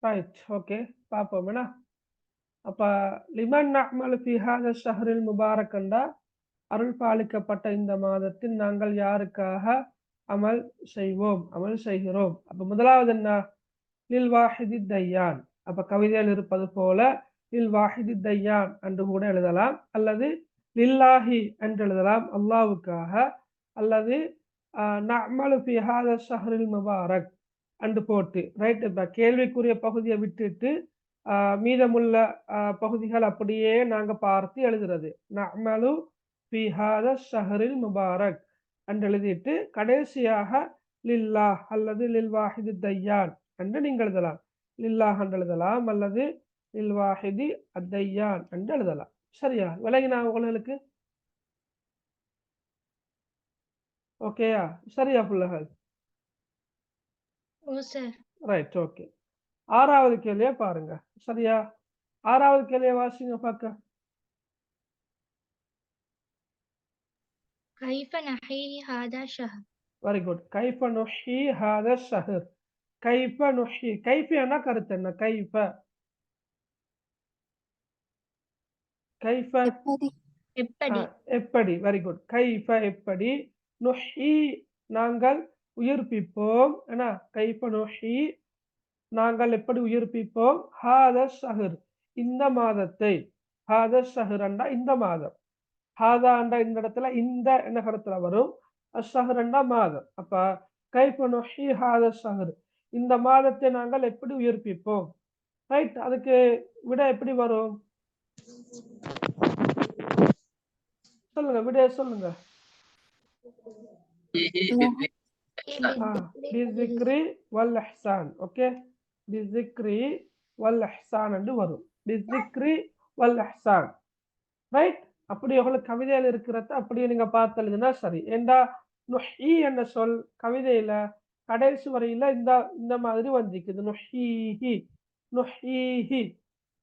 ரைட், ஓகே, பார்ப்போம் என்ன. அப்ப லிமன் நஅமலு ஃபி ஹாதா ஷஹ்ரில் முபாரக் என்றா அருள் பாலிக்கப்பட்ட இந்த மாதத்தில் நாங்கள் யாருக்காக அமல் செய்வோம், அமல் செய்கிறோம். அப்ப முதலாவது என்ன, லில் வாஹிதி தையான். அப்ப கவிதையில் இருப்பது போல லில் வாஹிதி தையான் என்று கூட எழுதலாம், அல்லது லில்லாஹி என்று எழுதலாம், அல்லாவுக்காக, அல்லது நஅமலு ஃபி ஹாதா ஷஹ்ரில் முபாரக் என்று போட்டு. ரைட், இப்ப கேள்விக்குரிய பகுதியை விட்டுட்டு மீதமுள்ள பகுதிகள் அப்படியே நாங்க பார்த்து எழுதுறது. நஅமலு ஃபி ஹாதா ஷஹ்ரில் முபாரக் என்று எழுதிட்டு கடைசியாக லில்லாஹ் அல்லது லில் வாஹிதி தையான் என்று நீங்கள் எழுதலாம். லில்லாஹ் என்று எழுதலாம், அல்லது லில் வாஹிதி அத்தையான் என்று எழுதலாம். சரியா, விளங்கினா உங்களுக்கு? ஓகேயா, சரியா பிள்ளைகள்? ஓ சார். Right, okay. ஆறாவது கேள்வியை பாருங்க. சரியா, ஆறாவது கேள்வியை வாசிங்க பார்க்க. கைஃப நஹீஹி ஹாதா ஷஹர். Very good. கைஃப நுஹ்யி ஹாதா ஷஹர். கைஃப நுஹ்யி, கைஃபியனா கருத்து என்ன? கைஃப, கைஃப எப்படி எப்படி? எப்படி. Very good. கைஃப எப்படி, நுஹ்யி நாங்கள் உயிர்ப்பிப்போம். என்ன, கைஃப நுஹ்யி நாங்கள் எப்படி உயிர்ப்பிப்போம், ஹாதா ஷஹர் இந்த மாதத்தை. ஹாதா ஷஹர் அண்டா இந்த மாதம். ஹாதா அண்டா இந்த இடத்துல இந்த என்ன கருத்துல வரும், அஷ்ஷஹர் அண்டா மாதம். அப்ப கைஃப நுஹ்யி ஹாதா ஷஹர் இந்த மாதத்தை நாங்கள் எப்படி உயிர்ப்பிப்போம். ரைட், அதுக்கு விட எப்படி வரும் சொல்லுங்க, விட சொல்லுங்க. பிஸ்ஸிக்ரி வல் இஹ்சான். ஓகே, பிஸ்ஸிக்ரி வல் இஹ்சான் என்று வரும். பிஸ்ஸிக்ரி வல் இஹ்சான். ரைட், அப்படி உங்களுக்கு கவிதையில் இருக்கிறத அப்படியே நீங்க பார்த்து எழுதுனா சரி. ஏண்டா நுஹ்யி என்ற சொல் கவிதையில கடைசி வரையில இந்த மாதிரி வந்திருக்குது. நுஹ்யீஹி, நுஹ்யீஹி.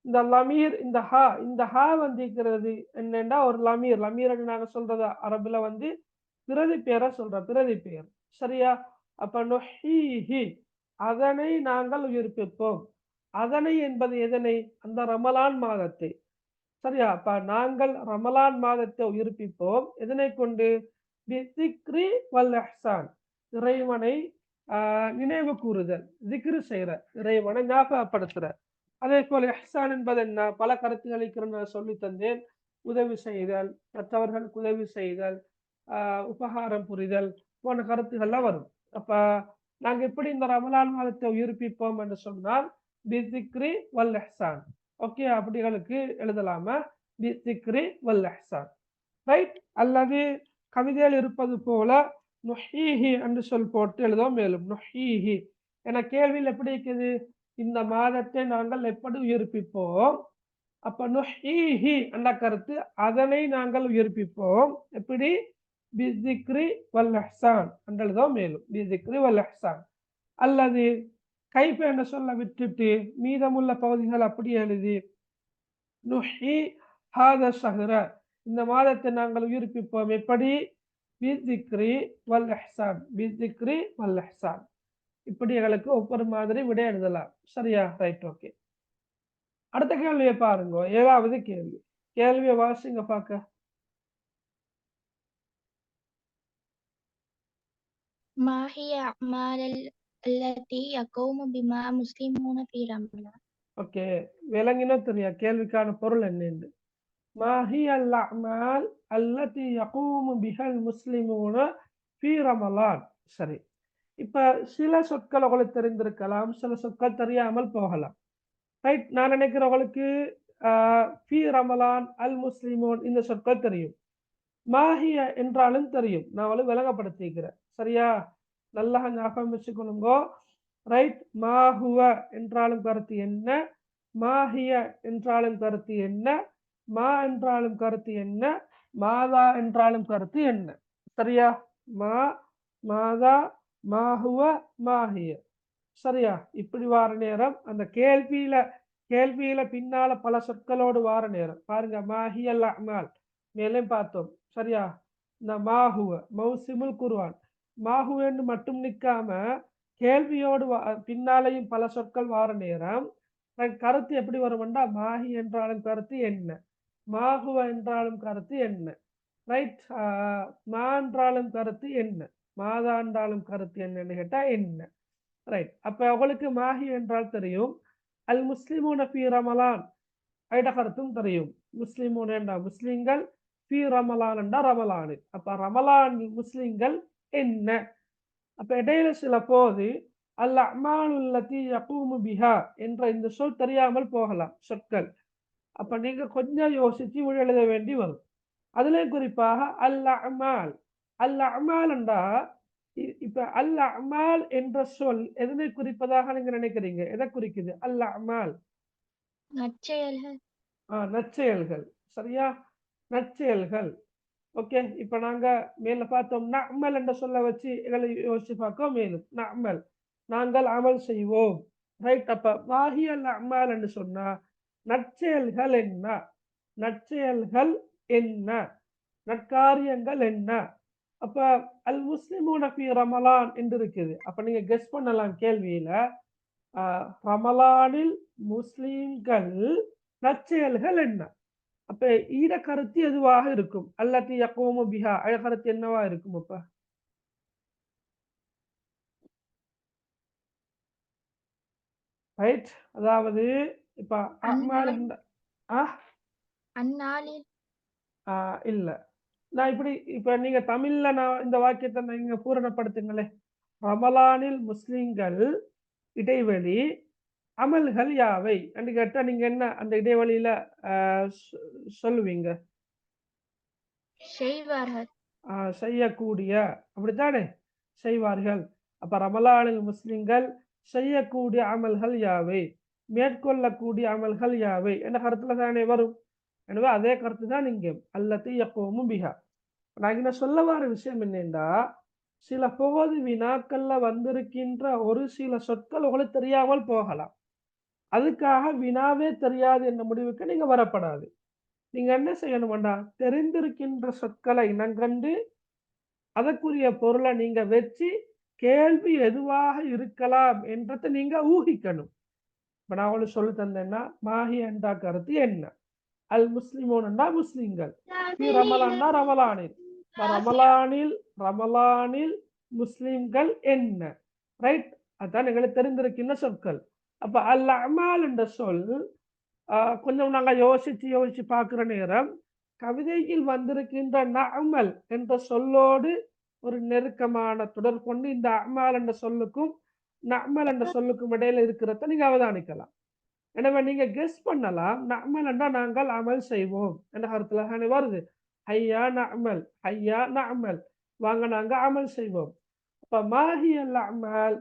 இந்த லமீர், இந்த ஹா வந்திருக்கிறது என்னன்னா ஒரு லமீர். லமீர் நாங்க சொல்றது அரபுல பிரதி பேரை சொல்ற, பிரதி பெயர். சரியா, அப்ப நுஹ்யீஹி அதனை நாங்கள் உயிர்ப்பிப்போம். அதனை என்பது எதனை, அந்த ரமலான் மாதத்தை. சரியா, அப்ப நாங்கள் ரமலான் மாதத்தை உயிர்ப்பிப்போம். எதனை கொண்டு, பிஸ்ஸிக்ரி வல் இஹ்சான் இறைவனை நினைவு கூறுதல், ஜிக்ரு செய்யற, இறைவனை ஞாபகப்படுத்துற. அதே போல இஹ்சான் என்பது என்ன, பல கருத்துக்களுக்கு நான் சொல்லி தந்தேன். உதவி செய்தல், மற்றவர்களுக்கு உதவி செய்தல், உபகாரம் புரிதல் போன்ற கருத்துக்கள்லாம் வரும். அப்ப நாங்க எப்படி இந்த ரமலான் மாதத்தை உயிர்ப்பிப்போம் என்று சொன்னால் பிஸ்ஸிக்ரி வல் இஹ்சான். ஓகே, அப்படிகளுக்கு எழுதலாமா, பிஸ்ஸிக்ரி வல் இஹ்சான். ரைட், அல்லது கவிதையில் இருப்பது போல நுஹ்யீஹி என்று சொல் போட்டு எழுதுவோம். மேலும் நுஹ்யீஹி என கேள்வியில் எப்படி இருக்குது, இந்த மாதத்தை நாங்கள் எப்படி உயிர்ப்பிப்போம். அப்ப நுஹ்யீஹி என்ற கருத்து, அதனை நாங்கள் உயிர்ப்பிப்போம். எப்படி, பிஸ்ஸிக்ரி வல் இஹ்சான் என்று எழுதுவோம். மேலும் பிஸ்ஸிக்ரி வல் இஹ்சான். அல்லது கைஃப என்ற சொல்ல விட்டுட்டு மீதமுள்ள பகுதிகள் அப்படியே எழுதி நுஹ்யி ஹாதா ஷஹ்ர இந்த மாதத்தை நாங்கள் உயிர்ப்பிப்போம். எப்படி, பிஸ்ஸிக்ரி வல் இஹ்சான், பிஸ்ஸிக்ரி வல் இஹ்சான். இப்படி எங்களுக்கு ஒவ்வொரு மாதிரி விட எழுதலாம். சரியா, ரைட், ஓகே. அடுத்த கேள்வியை பாருங்க. ஏழாவது கேள்வி. கேள்வியை வாசிங்க பார்க்க. ما هي أعمال التي يقوم بها مسلمون في رمضان. ஓகே, விளங்கினோ தெரியா கேள்விக்கான பொருள் என்னன்னு. ما هي الأعمال التي يقوم بها المسلمون في رمضان. சரி, இப்ப சில சொற்கள் உங்களுக்கு தெரிந்திருக்கலாம், சில சொற்கள் தெரியாமல் போகலாம். ரைட், நான் நினைக்கிறவங்களுக்கு ஃபி ரமலான் அல் முஸ்லிமோன் இந்த சொற்கள் தெரியும். மாஹிய என்றாலும் தெரியும், நான் அவளுக்கு விளங்கப்படுத்திக்கிறேன். சரியா, நல்லா ஞாபகம் வச்சுக்கொள்ளுங்க. ரைட், மாஹுவ என்றாலும் கருத்து என்ன, மாஹிய என்றாலும் கருத்து என்ன, மா என்றாலும் கருத்து என்ன, மாதா என்றாலும் கருத்து என்ன. சரியா, மா, மாதா, மாஹுவ, மாஹிய. சரியா, இப்படி வார நேரம் அந்த கேள்வியில பின்னால பல சொற்களோடு வார நேரம் பாருங்க. மாஹியல் அமால் மேலே பார்த்தோம். சரியா, இந்த மாஹுவ மௌசிமுல் குர்ஆன், மாஹுவன்னு மட்டும் நிக்காம கேள்வியோடு பின்னாலையும் பல சொற்கள் வார நேரம் கருத்து எப்படி வரும்னா மாஹி என்றாலும் கருத்து என்ன, மாகுவ என்றாலும் கருத்து என்ன, ரைட். மா என்றாலும் கருத்து என்ன, மாதா என்றாலும் கருத்து என்னன்னு கேட்டா என்ன, ரைட். அப்ப அவங்களுக்கு மாஹி என்றால் தெரியும். அல் முஸ்லிமூன ஃபீ ரமலான் ஐட கருத்தும் தெரியும். முஸ்லிமூன் என்றா முஸ்லிம்கள், ஃபீ ரமலான் என்றா ரமலானு. அப்ப ரமலான் முஸ்லிம்கள் என்ன. அப்ப இடையில சில போது அல் அமாலுல்லதி யகூமு பிஹா என்ற இந்த சொல் தெரியாமல் போகலாம் சொற்கள். அப்ப நீங்க கொஞ்சம் யோசிச்சு எழுத வேண்டி வரும். அதுல குறிப்பாக அல் அமால். அல் அமால் என்றா இப்ப அல் அமால் என்ற சொல் எதனை குறிப்பதாக நீங்க நினைக்கிறீங்க? எதை குறிக்குது அல் அமால்? நற்செயல்கள். நற்செயல்கள். சரியா, நற்செயல்கள். ஓகே. இப்ப நாங்க மேல பார்த்தோம் நஅமல் என்ற சொல்ல வச்சு எங்களை யோசிச்சு பார்க்கோம். மேலும் நஅமல் நாங்கள் அமல் செய்வோம், ரைட். அப்ப வாஹியல் அமால் என்று சொன்னா நற்செயல்கள் என்ன, நற்செயல்கள் என்ன, நற்காரியங்கள் என்ன. அப்ப அல் முஸ்லிமூன ஃபீ ரமலான் என்று இருக்குது. அப்ப நீங்க கெஸ் பண்ணலாம் கேள்வியில ரமலானில் முஸ்லிம்கள் நற்செயல்கள் என்ன. அப்ப ஈட கருத்து எதுவாக இருக்கும்? அல்லத்தி யகூமு பிஹா ஐட கருத்து என்னவா இருக்கும்? அப்ப ரைட். அதாவது இப்ப அமால் அந்நாளில் இல்ல, நான் இப்ப நீங்க தமிழ்ல நான் இந்த வாக்கியத்தை நீங்க பூரணப்படுத்துங்களே. ரமலானில் முஸ்லிம்கள் இடைவெளி அமல்கள் யாவை என்று கேட்டா நீங்க என்ன அந்த இடைவெளியில சொல்லுவீங்க? செய்வார்கள். செய்யக்கூடிய, அப்படித்தானே, செய்வார்கள். அப்ப ரமலானில் முஸ்லிம்கள் செய்யக்கூடிய அமல்கள் யாவை, மேற்கொள்ளக்கூடிய அமல்கள் யாவை என்ற கருத்துல தானே வரும். எனவே அதே கருத்து தான் இங்கே அல்லத்தி யகூமு பிஹா. நான் என்ன சொல்ல வர விஷயம் என்னென்றா, சில போது வினாக்கள்ல வந்திருக்கின்ற ஒரு சில சொற்கள் உங்களுக்கு தெரியாமல் போகலாம். அதுக்காக வினாவே தெரியாது என்ற முடிவுக்கு நீங்க வரப்படாது. நீங்க என்ன செய்யணும்டா, தெரிந்திருக்கின்ற சொற்களை இனங்கண்டு அதற்குரிய பொருளை நீங்க வச்சு கேள்வி எதுவாக இருக்கலாம் என்றதை நீங்க ஊகிக்கணும். இப்ப நான் உங்களுக்கு சொல்லி தந்தேன்னா மாஹி என்றா கருத்து என்ன, அல் முஸ்லிமோன்னா முஸ்லிம்கள், ரமலான்னா ரமலானில், ரமலானில் முஸ்லிம்கள் என்ன, ரைட். அதான் எங்களுக்கு தெரிந்திருக்கின்ற சொற்கள். அப்ப அல் அமால் என்ற சொல் கொஞ்சம் நாங்க யோசிச்சு பார்க்கிற நேரம் கவிதையில் வந்திருக்கின்ற நஅமல் என்ற சொல்லோடு ஒரு நெருக்கமான தொடர் கொண்டு இந்த அமால் என்ற சொல்லுக்கும் நஅமல் என்ற சொல்லுக்கும் இடையில இருக்கிறத நீங்க அவதானிக்கலாம். எனவே நீங்க கெஸ் பண்ணலாம், நஅமல் என்றா நாங்கள் அமல் செய்வோம் என்ற கருத்துல வருது. ஐயா நஅமல், ஐயா நஅமல், வாங்க நாங்க அமல் செய்வோம். அப்ப மாஹியல் அமால்,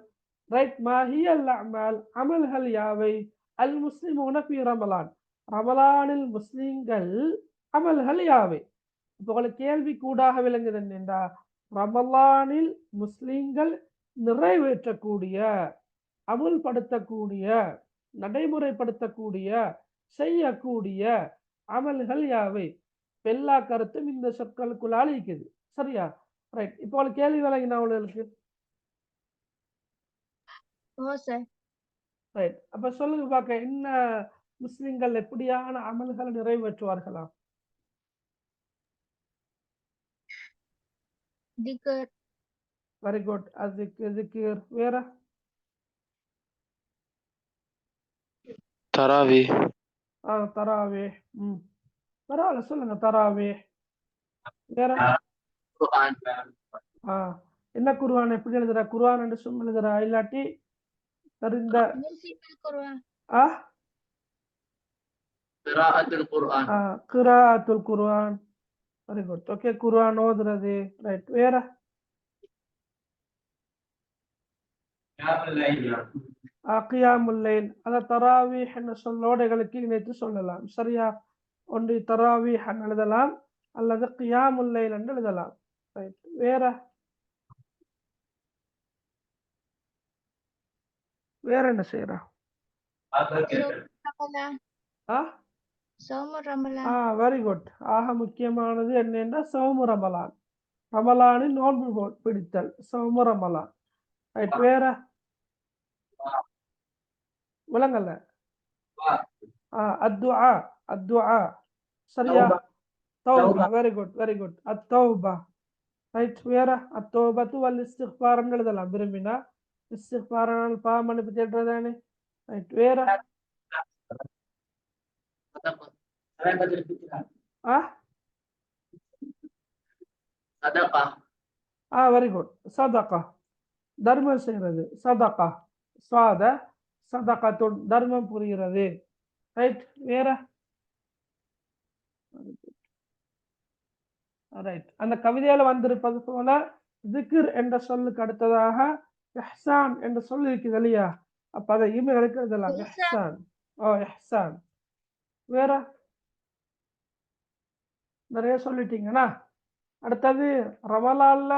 ரைட். மாஹியல் அமால் அமல்கள் யாவை? அல் முஸ்லிமூன ஃபீ ரமலான் ரமலானில் முஸ்லிம்கள் அமல்கள் யாவை. இப்போ உங்களுக்கு கேள்வி கூடாக விளங்குது என்னென்றா, ரமலானில் முஸ்லிம்கள் நிறைவேற்றக்கூடிய, அமுல்படுத்தக்கூடிய, நடைமுறைப்படுத்தக்கூடிய, செய்யக்கூடிய அமல்கள் யாவை. எல்லா கருத்தும் இந்த சொற்களுக்குள்ளால் இருக்குது. சரியா, ரைட். இப்போ உங்களுக்கு கேள்வி விளங்கினா உங்களுக்கு ரைட். அப்ப சொல்லுங்க பார்க்க, என்ன முஸ்லிம்கள் எப்படியான அமல்களை நிறைவேற்றுவார்களாம்? திக்ர். Very good. அதுக்கு வேற தராவி. தராவே. பரவாயில்ல, சொல்லுங்க தராவே. வேற என்ன குர்ஆன் எப்படி எழுதுற? குர்ஆன் என்று சும்மா எழுதுற இல்லாட்டி தெரிந்த கிராஅத்துல் Quran. Very good. Okay, Quran ஓதுறது, ரைட். வேற கியாமுல் லைல். அத தராவீஹ் என்ற சொல்லோடு எங்களுக்கு இணைத்து சொல்லலாம். சரியா, ஒன்று தராவீஹ் எழுதலாம் அல்லது கியாமுல் லைல் என்று எழுதலாம். ரைட். வேற என்ன செய்யறா? Very good. ஆக முக்கியமானது என்னென்னா சௌமு ரமலான், ரமலானில் நோன்பு பிடித்தல், சௌமு ரமலான். ரைட். வேற விளங்கல்ல அத்துஆ அத்துஆ சரியா தௌபா வெரி குட் அத்தௌபா ரைட் வேற அத்தௌபத்து வல் இஸ்திக்ஃபார் எழுதலாம் விரும்பினா இஸ்திக்ஃபார் பாவ மன்னிப்பு தேடுறதானே ரைட் வேற வெரி குட் சதகா தர்மம் செய்கிறது சதகா சாத சதகத்துன் தர்மம் புரிகிறது ரைட் வேற ரைட் அந்த கவிதையில வந்திருப்பது போல திக்ர் என்ற சொல்லுக்கு அடுத்ததாக இஹ்சான் என்ற சொல் இருக்குது இல்லையா அப்ப அதை இமெயிலுக்கு எழுதலாம் இஹ்சான் இஹ்சான் வேற நிறைய சொல்லிட்டீங்கன்னா அடுத்தது ரமலான்ல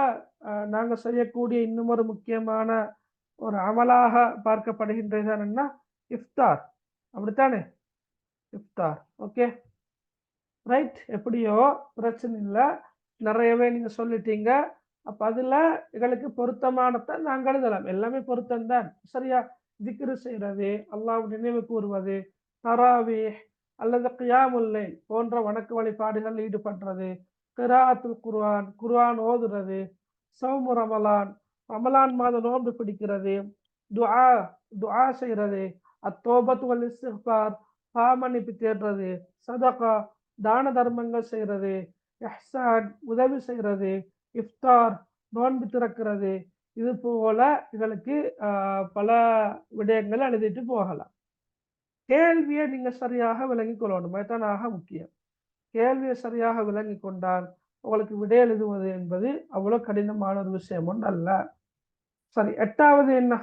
நாங்க செய்யக்கூடிய இன்னும் ஒரு முக்கியமான ஒரு அமலாக பார்க்கப்படுகின்றது என்ன இஃப்தார் அப்படித்தானே இஃப்தார் ஓகே ரைட் எப்படியோ பிரச்சனை இல்லை நிறையவே நீங்க சொல்லிட்டீங்க அப்ப அதுல எங்களுக்கு பொருத்தமானதான் நாங்கள் எழுதலாம் எல்லாமே பொருத்தம்தான் சரியா திக்ரு செய்யறது அல்லாஹ் நினைவு கூறுவது தராவீஹ் அல்லது கியாமுல் லைல் போன்ற வணக்க வழிபாடுகள் ஈடுபடுறது கிராஅத்துல் குர்ஆன் குர்ஆன் ஓதுறது சௌமு ரமலான் ரமலான் மாத நோன்பு பிடிக்கிறது துஆ செய்யறது அத்தௌபத்து வல் இஸ்திக்ஃபார் பாவமன்னிப்பு தேடுறது சதகா தான தர்மங்கள் செய்யறது இஹ்சான் உதவி செய்யறது இஃப்தார் நோன்பு திறக்கிறது இது போல எங்களுக்கு பல விடயங்களை எழுதிட்டு போகலாம் கேள்வியை நீங்க சரியாக விளங்கி கொள்ளணும் அதுதான் முக்கியம் கேள்வியை சரியாக விளங்கி கொண்டால் உங்களுக்கு விடை எழுதுவது என்பது அவ்வளவு கடினமான ஒரு விஷயம் ஒன்று அல்ல சரி எட்டாவது என்ன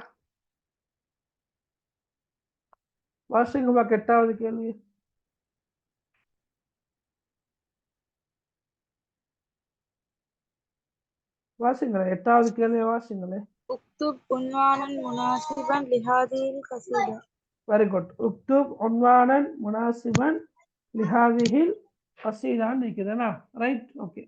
வாசிங்கம்மா எட்டாவது கேள்வி வாசிங்களேன் எட்டாவது கேள்வி வாசிங்களேன் உக்துப் உன்வானன் முனாசிபன் லிஹாதில் கஸீதா வெரி குட் உக்துப் உன்வானன் முனாசிபன் லிஹாதிஹில் கஸீதான் இருக்குதுனா ரைட் ஓகே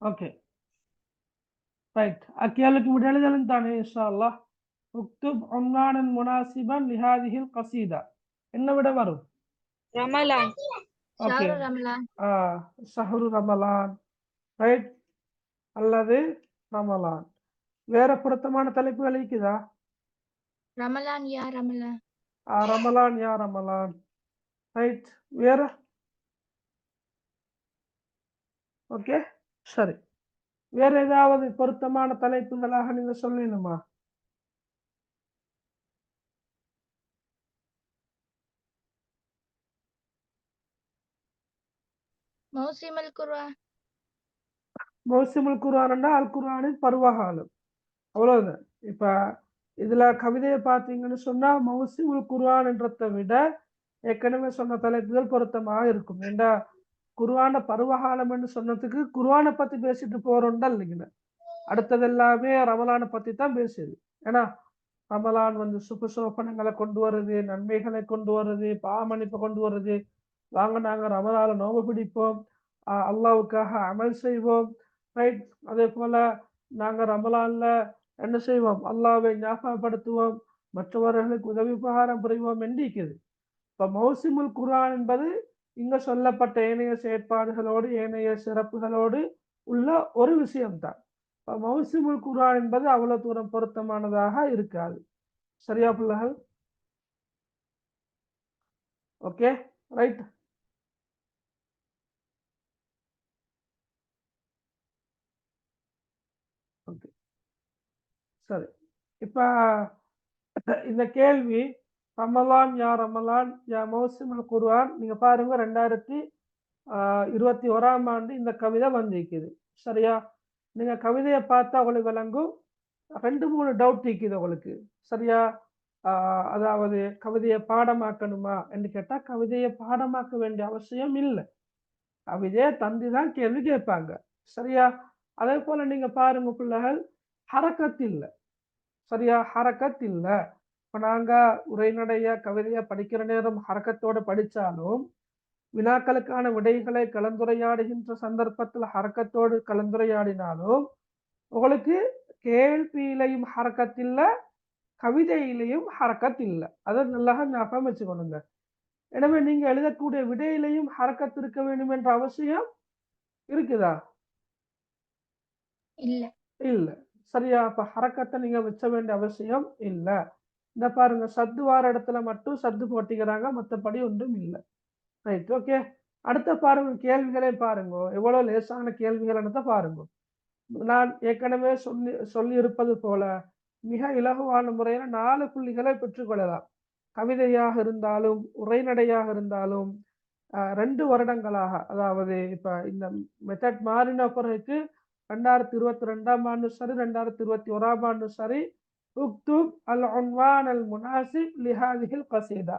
ஓகே ரைட் அக்கியாலுக்கு விடையெழுதலும் தானே இன்ஷா அல்லாஹ் உக்துப் உன்வானன் முனாசிபன் லிஹாதிஹில் கஸீதா என்ன விட வரும் ரமலான் ஓகே ஷஹ்ரு ரமலான் ரைட் அல்லது ரமலான் வேற பொருத்தமான தலைப்புகள் இருக்குதா ரமலான் யா ரமலான் ரமலான் யா ரமலான் ரைட் வேற ஓகே சரி வேற ஏதாவது பொருத்தமான தலைப்புகளாக நீங்க சொல்லணுமா மௌசிமுல் குர்ஆன் மௌசிமுல் குர்ஆன் அல் குர்ஆனின் பருவகாலம் அவ்வளவுதான் இப்ப இதுல கவிதையை பார்த்தீங்கன்னு சொன்னா மௌசிமுல் குர்ஆன் என்றதை விட ஏற்கனவே சொன்ன தலைப்புகள் பொருத்தமாக இருக்கும் ஏண்டா குர்ஆன பருவகாலம் என்று சொன்னதுக்கு குர்ஆனை பத்தி பேசிட்டு போறோம்டா இல்லைங்க அடுத்தது எல்லாமே ரமலானை பத்தி தான் பேசுது ஏன்னா ரமலான் வந்து சுபசோபனங்களை கொண்டு வருது நன்மைகளை கொண்டு வருது பாவமன்னிப்பை கொண்டு வருது வாங்க நாங்க ரமலான நோம்பு பிடிப்போம் அல்லாவுக்காக அமல் செய்வோம் ரைட் அதே போல நாங்க ரமலான்ல என்ன செய்வோம் அல்லாவை ஞாபகப்படுத்துவோம் மற்றவர்களுக்கு உதவி உபகாரம் புரிவோம் என்று இருக்குது இப்ப மௌசிமுல் குர்ஆன் என்பது இங்க சொல்லப்பட்ட ஏனைய செயற்பாடுகளோடு ஏனைய சிறப்புகளோடு உள்ள ஒரு விஷயம்தான் இப்ப மௌசிமுல் குர்ஆன் என்பது அவ்வளவு தூரம் பொருத்தமானதாக இருக்காது சரியா பிள்ளைகள் ஓகே ரைட் ஓகே சரி இப்ப இந்த கேள்வி ரமலான் யா ரமலான் யா மௌசிமுல் குர்ஆன் நீங்க பாருங்க 2021ஆம் ஆண்டு இந்த கவிதை வந்திருக்குது சரியா நீங்க கவிதையை பார்த்தா உங்களுக்கு விளங்கும் 2-3 டவுட் இருக்குது உங்களுக்கு சரியா அதாவது கவிதையை பாடமாக்கணுமா என்று கேட்டா கவிதையை பாடமாக்க வேண்டிய அவசியம் இல்லை கவிதையை தந்துதான் கேள்வி கேட்பாங்க சரியா அதே போல நீங்க பாருங்க பிள்ளைகள் ஹரக்கத் இல்லை சரியா? ஹரக்கத் இல்ல. இப்ப நாங்க உரைநடைய கவிதைய படிக்கிற நேரம் ஹரக்கத்தோட படிச்சாலும் வினாக்களுக்கான விடைகளை கலந்துரையாடுகின்ற சந்தர்ப்பத்தில் ஹரக்கத்தோடு கலந்துரையாடினாலும் உங்களுக்கு கேள்வியிலையும் ஹரக்கத் இல்ல, கவிதையிலையும் ஹரக்கத் இல்ல. அதை நல்லா ஞாபகம் வச்சுக்கணுங்க. எனவே நீங்க எழுதக்கூடிய விடையிலையும் ஹரக்கத் இருக்க வேண்டும் என்ற அவசியம் இருக்குதா? இல்ல. இல்ல. சரியா? அப்ப ஹரக்கத்தை நீங்க வச்ச வேண்டிய அவசியம் இல்ல. இந்த பாருங்க, சத்து வார இடத்துல மட்டும் சத்து போட்டிக்கிறாங்க, மற்றபடி ஒன்றும் இல்லை. Right, okay. அடுத்த பாருங்க, கேள்விகளை பாருங்க, எவ்வளவு லேசான கேள்விகள் பாருங்க. நான் ஏற்கனவே சொல்லி இருப்பது போல மிக இலகுவான முறையில 4 புள்ளிகளை பெற்றுக்கொள்ளலாம். கவிதையாக இருந்தாலும் உரைநடையாக இருந்தாலும் 2 வருடங்களாக, அதாவது இப்ப இந்த மெத்தட் மாறின பிறகு 2022ஆம் ஆண்டு சரி 2021ஆம் ஆண்டு சரி உக்துப் அல் உன்வான் அல் முனாசிப் லிஹாதிஹில் கசீதா,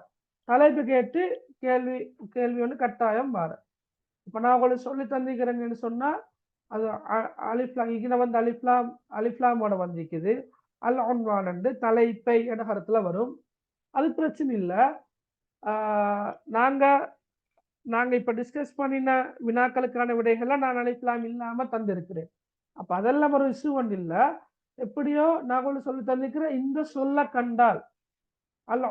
தலைப்பு கேட்டு கேள்வி ஒன்று கட்டாயம் மாறும். இப்ப நான் உங்களுக்கு சொல்லி தந்திக்கிறேன்னு சொன்னா அது அலிஃப்லாம் இங்கே வந்து அலிஃப்லாமோட வந்திருக்குது. அல் உன்வான் என்று தலைப்பை என்ற கருத்துல வரும். அது பிரச்சனை இல்லை. நாங்க இப்ப டிஸ்கஸ் பண்ணின வினாக்களுக்கான விடைகளை நான் அலிஃப்லாம் இல்லாம தந்திருக்கிறேன். அப்ப அதெல்லாம் ஒரு இஷ்யூ ஒன்று இல்லை. எப்படியோ நான் உங்களுக்கு சொல்லி தந்திருக்கிறேன். இந்த சொல்ல கண்டால் அல்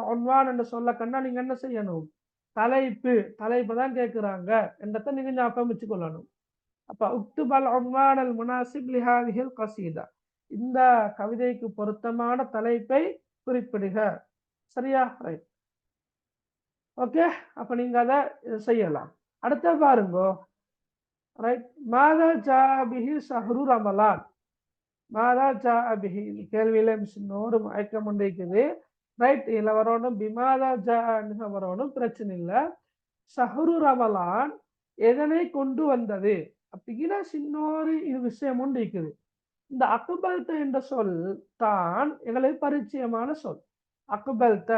ஒன்வான் என்று சொல்ல கண்டா நீங்க என்ன செய்யணும்? தலைப்பு தான் கேட்கிறாங்க என்றதை நீங்க ஞாபகம் வச்சுக்கொள்ளணும். அப்ப உக்துப் அல் உன்வான் அல் முனாசிப் லிஹாதிஹில் கசீதா, இந்த கவிதைக்கு பொருத்தமான தலைப்பை குறிப்பிடுக. சரியா? Right, okay. அப்ப நீங்க அதை செய்யலாம். அடுத்த பாருங்க, ரைட். மாதா ஜாபிஹி ஷஹ்ரு ரமலான். மாதா ஜாபிஹி கேள்வியில இன்னொரு மயக்கம் இருக்குது. ரைட், இதுல வரணும் பிமாதா ஜான்னு வரணும், பிரச்சனை இல்லை. ஷஹ்ரு ரமலான் எதனை கொண்டு வந்தது அப்படிங்கிற இன்னொரு விஷயம் ஒன்று இருக்குது. இந்த அக்பல்த என்ற சொல் தான் எங்களுக்கு பரிச்சயமான சொல். அக்பல்த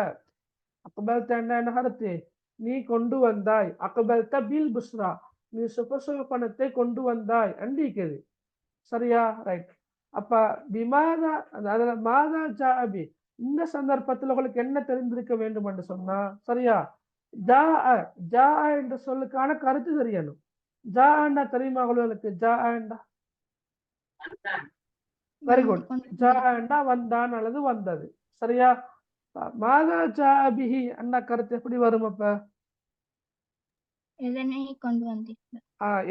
என்ன கருத்து? நீ கொண்டு வந்தாய். அக்பல்த பில் புஸ்ரா, நீ சுபசோபனத்தை கொண்டு வந்தாய் அண்டிக்குது. சரியா? ரைட். அப்ப பிமாதா, அதாவது மாதா ஜாபி, இந்த சந்தர்ப்பத்தில் உங்களுக்கு என்ன தெரிந்திருக்க வேண்டும் என்று சொன்னா, சரியா, ஜா என்ற சொல்லுக்கான கருத்து தெரியணும். ஜா என்ன தெரியுமா உங்களுக்கு? ஜா என்றா வெரி குட். ஜா என்றா வந்தான் அல்லது வந்தது. சரியா? மாதா ஜாபிஹி அண்ணா கருத்து எப்படி வரும்? அப்ப எதனை கொண்டு வந்தீர்கள்?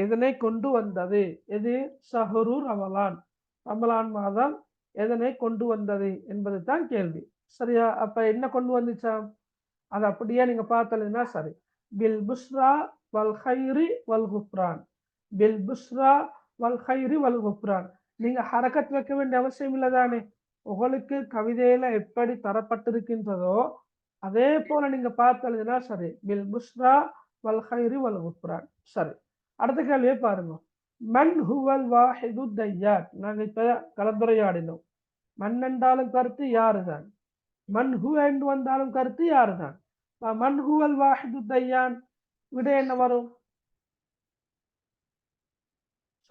எதனை கொண்டு வந்தது? எது? ஷஹ்ரு ரமலான், ரமலான் மாதம் எதனை கொண்டு வந்தது என்பது தான் கேள்வி. சரியா? அப்ப என்ன கொண்டு வந்துச்சா? அது அப்படியே நீங்க பார்த்தீங்கன்னா சரி, பில் புஸ்ரா வல் ஹைரி வல் குப்ரான். பில் புஸ்ரா வல் ஹைரி வல் குப்ரான். நீங்க ஹரக்கத் வைக்க வேண்டிய அவசியம் இல்லதானே? உங்களுக்கு கவிதையில எப்படி தரப்பட்டிருக்கின்றதோ அதே போல நீங்க பார்த்தீங்கன்னா சரி, பில் புஸ்ரா வல் ஹைரி வல் குப்ரான். சரி, அடுத்த கேள்வியை பாருங்க. மன் ஹுவல் வாஹிது தையான். நாங்க இப்ப கலந்துரையாடினோம். மன் என்றாலும் கருத்து யாருதான், மன் ஹு என்று வந்தாலும் கருத்து யாருதான். மன் ஹுவல் வாஹிது தையான், விடை என்ன வரும்?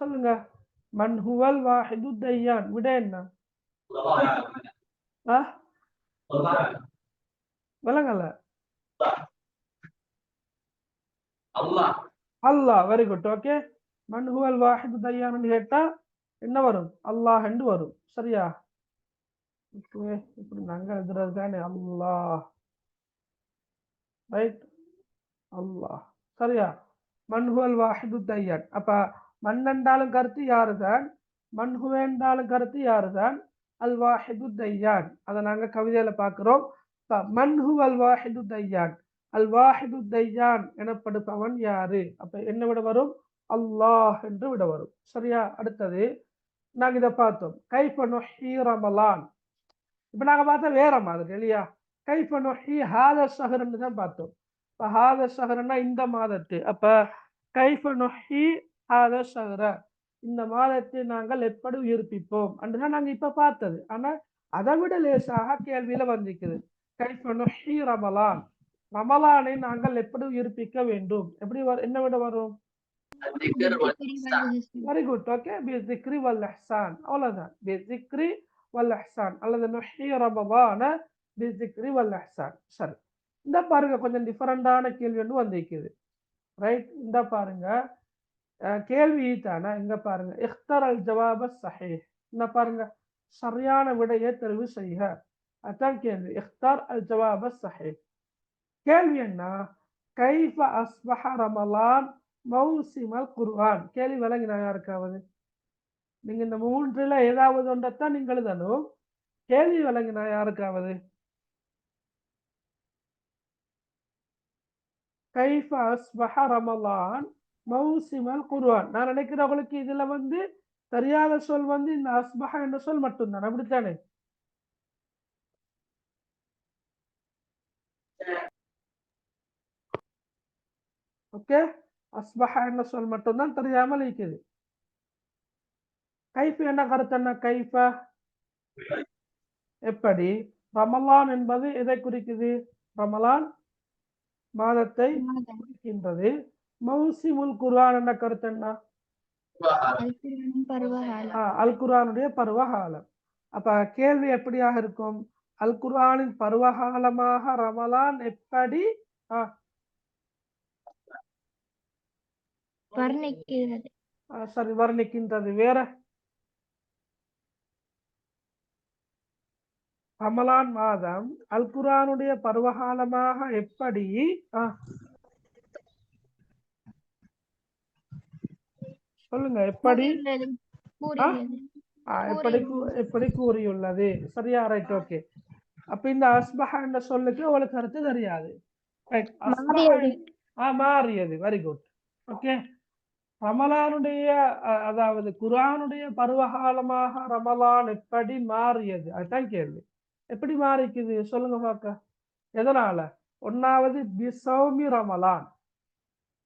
சொல்லுங்க. மன் ஹுவல் வாஹிது தையான், விடை என்ன? விளங்கல? அல்லாஹ். Very good, okay. மன் ஹுவல் வாஹிது தையான் கேட்டா என்ன வரும்? அல்லாஹ் என்று வரும். சரியா? இப்படி நாங்க எழுதுறது தானே அல்லாஹ். ரைட், அல்லாஹ். சரியா? மன் ஹுவல் வாஹிது தையான். அப்ப மன் என்றாலும் கருத்து யாருதான், மன் ஹுவ என்றாலும் கருத்து யாருதான், அல் வாஹிது தையான். அதை நாங்க கவிதையில பார்க்கிறோம். மன் ஹுவல் வாஹிது தையான், அல் வாஹிது தையான் எனப்படுபவன் யாரு? அப்ப என்ன விட வரும்? அல்லாஹ் என்று விட வரும். சரியா? அடுத்தது நாங்க இதை பார்த்தோம். கைஃப நுஹ்யி ரமலான். இப்ப நாங்க பார்த்தா வேற மாதிரி இல்லையா? கைஃப நுஹ்யி ஹாத ஷஹ்ர்ன்னு தான் பார்த்தோம். இப்ப ஹாத ஷஹ்ர்னா இந்த மாதத்து. அப்ப கைஃப நுஹ்யி ஹாத ஷஹ்ர, இந்த மாதத்தை நாங்கள் எப்படி உயிர்ப்பிப்போம் அப்படிதான் நாங்க இப்ப பார்த்தது. ஆனா அதை விட லேசாக கேள்வியில வந்திருக்குது. கைஃப நுஹ்யி ரமலான், ரமலானை நாங்கள் எப்படி உயிர்ப்பிக்க வேண்டும்? எப்படி என்ன விட வரும்? Very good, okay. பிஸ்ஸிக்ரி வல் இஹ்சான். அவ்வளவுதான். பிஸ்ஸிக்ரி வல் இஹ்சான் அல்லது நுஹ்யி ரமலான பிஸ்ஸிக்ரி வல் இஹ்சான். சரி, இந்த பாருங்க கொஞ்சம் டிஃபரெண்டான கேள்வி ஒன்று வந்திருக்குது. ரைட், இந்த பாருங்க கேள்வி தானே. இங்க பாருங்க இக்தர் அல் ஜவாப சஹீஹ். இந்த பாருங்க சரியான விடையை தெரிவு செய்க. அதான் கேள்வி. இக்தர் அல் ஜவாப சஹீஹ். கேள்வி என்ன? கைஃப அஸ்பஹ ரமலான் மௌசிமல் குர்ஆன். கேள்வி விளங்கினா யாருக்காவது? நீங்க இந்த மூன்றுல ஏதாவது ஒன்றைத்தான் நீங்கள் எழுதணும். கேள்வி விளங்கினா யாருக்காவது? கைஃப அஸ்பஹ ரமலான் மௌசிமல் குர்ஆன். நான் நினைக்கிறேன் உங்களுக்கு இதுல தெரியாத சொல் இந்த அஸ்பஹ என்ற சொல் மட்டும்தான், அப்படித்தானே? ஓகே, அஸ்பஹ என்ற சொல் மட்டும்தான் தெரியாமல் இருக்குது. கைஃப் என்ன கருத்து? என்ன கைஃப எப்படி? ரமலான் என்பது எதை குறிக்குது? ரமலான் மாதத்தை குறிக்கின்றது. மௌசிமுல் குர்ஆன் என்ற கருத்து என்ன? அல் குர்ஆனுடைய பருவகாலம். அப்ப கேள்வி எப்படியாக இருக்கும்? அல் குர்ஆனின் பருவகாலமாக ரமலான் எப்படி வர்ணிக்கிறது? சரி, வர்ணிக்கின்றது. வேற ரமலான் மாதம் அல் குர்ஆனுடைய பருவகாலமாக எப்படி சொல்லுங்க, எப்படி எப்படி கூறியுள்ளது? சரியா? Right, okay. அப்ப இந்த அஸ்பஹ என்ற சொல்லுக்கு உங்களுக்கு கருத்து தெரியாது. மாறியது. Very good. ஓகே, ரமலானுடைய அதாவது குர்ஆனுடைய பருவகாலமாக ரமலான் எப்படி மாறியது? அதுதான் கேள்வி. எப்படி மாறிக்குது சொல்லுங்க பார்க்க. எதனால? ஒன்னாவது பிசௌமி ரமலான்,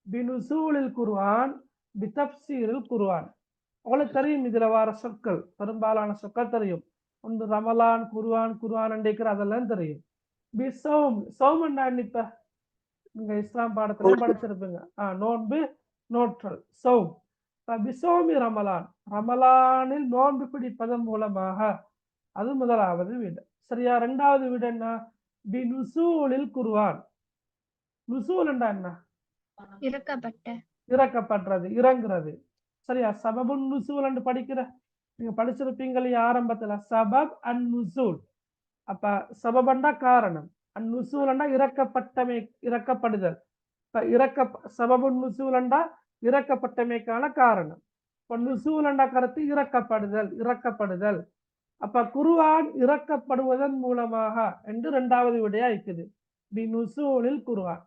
பினுசூலில் குர்ஆன், பிதப்சீரில் குர்ஆன். உங்களுக்கு தெரியும் இதுல வர சொற்கள், பெரும்பாலான சொற்கள் தெரியும். ஒன்று ரமலான், குர்ஆன், குர்ஆன் என்றைக்கிற அதெல்லாம் தெரியும். பிசௌம், சௌம் இப்ப நீங்க இஸ்லாம் பாடத்துல படிச்சிருப்பீங்க. நோன்பு, நோற்றல், சௌம். பிசௌமி ரமலான், ரமலானில் நோன்பு பிடிப்பதன் மூலமாக. அது முதலாவது வீடு. சரியா? இரண்டாவது வீடு என்ன? பி நுசூலில் குர்ஆன். நுசூல் என்ன? இறக்கப்படுறது, இறங்குறது. சரியா? சபபுன் நுசூல் என்று படிக்கிற நீங்க படிச்சிருப்பீங்க ஆரம்பத்துல, சபப் அன் நுசூல். அப்ப சபபண்டா காரணம், அன் நுசூலண்டா இறக்கப்படுதல். சபபுன் நுசூலண்டா இறக்கப்பட்டமைக்கான காரணம். இப்ப நுசூலண்டா கருத்து இறக்கப்படுதல். அப்ப குர்ஆன் இறக்கப்படுவதன் மூலமாக என்று இரண்டாவது விடையா இருக்குது. பி நுசூலில் குர்ஆன்.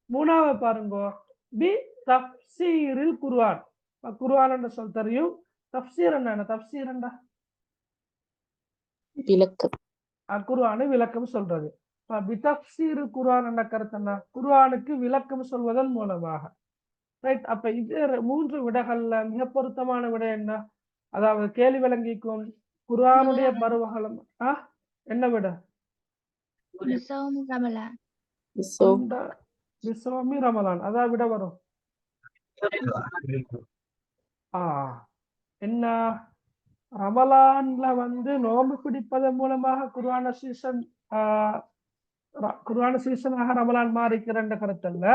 மூணாவது பாருங்க, பி தஃப்சீரில் குர்ஆன். குர்ஆன் என்ற சொல் தெரியும். தஃப்சீர் என்ன? தஃப்சீர் என்ன? விளக்கம். குர்ஆனை விளக்கம் சொல்றது. பி தஃப்சீர் குர்ஆன் என்ற கருத்து என்ன? குர்ஆனுக்கு விளக்கம் சொல்வதன் மூலமாக. ரைட். அப்ப இது மூன்று விடைகள்ல மிக பொருத்தமான விடை என்ன? அதாவது கேள்வி விளங்கிக்கும் குர்ஆனுடைய பருவகாலம் என்ன விட? பிசௌமி ரமலான். அதான் விட வரும். என்ன? ரமலான்ல நோன்பு பிடிப்பதன் மூலமாக குர்ஆன் சீசனாக ரமலான் மாறிக்கிற கருத்தல்ல.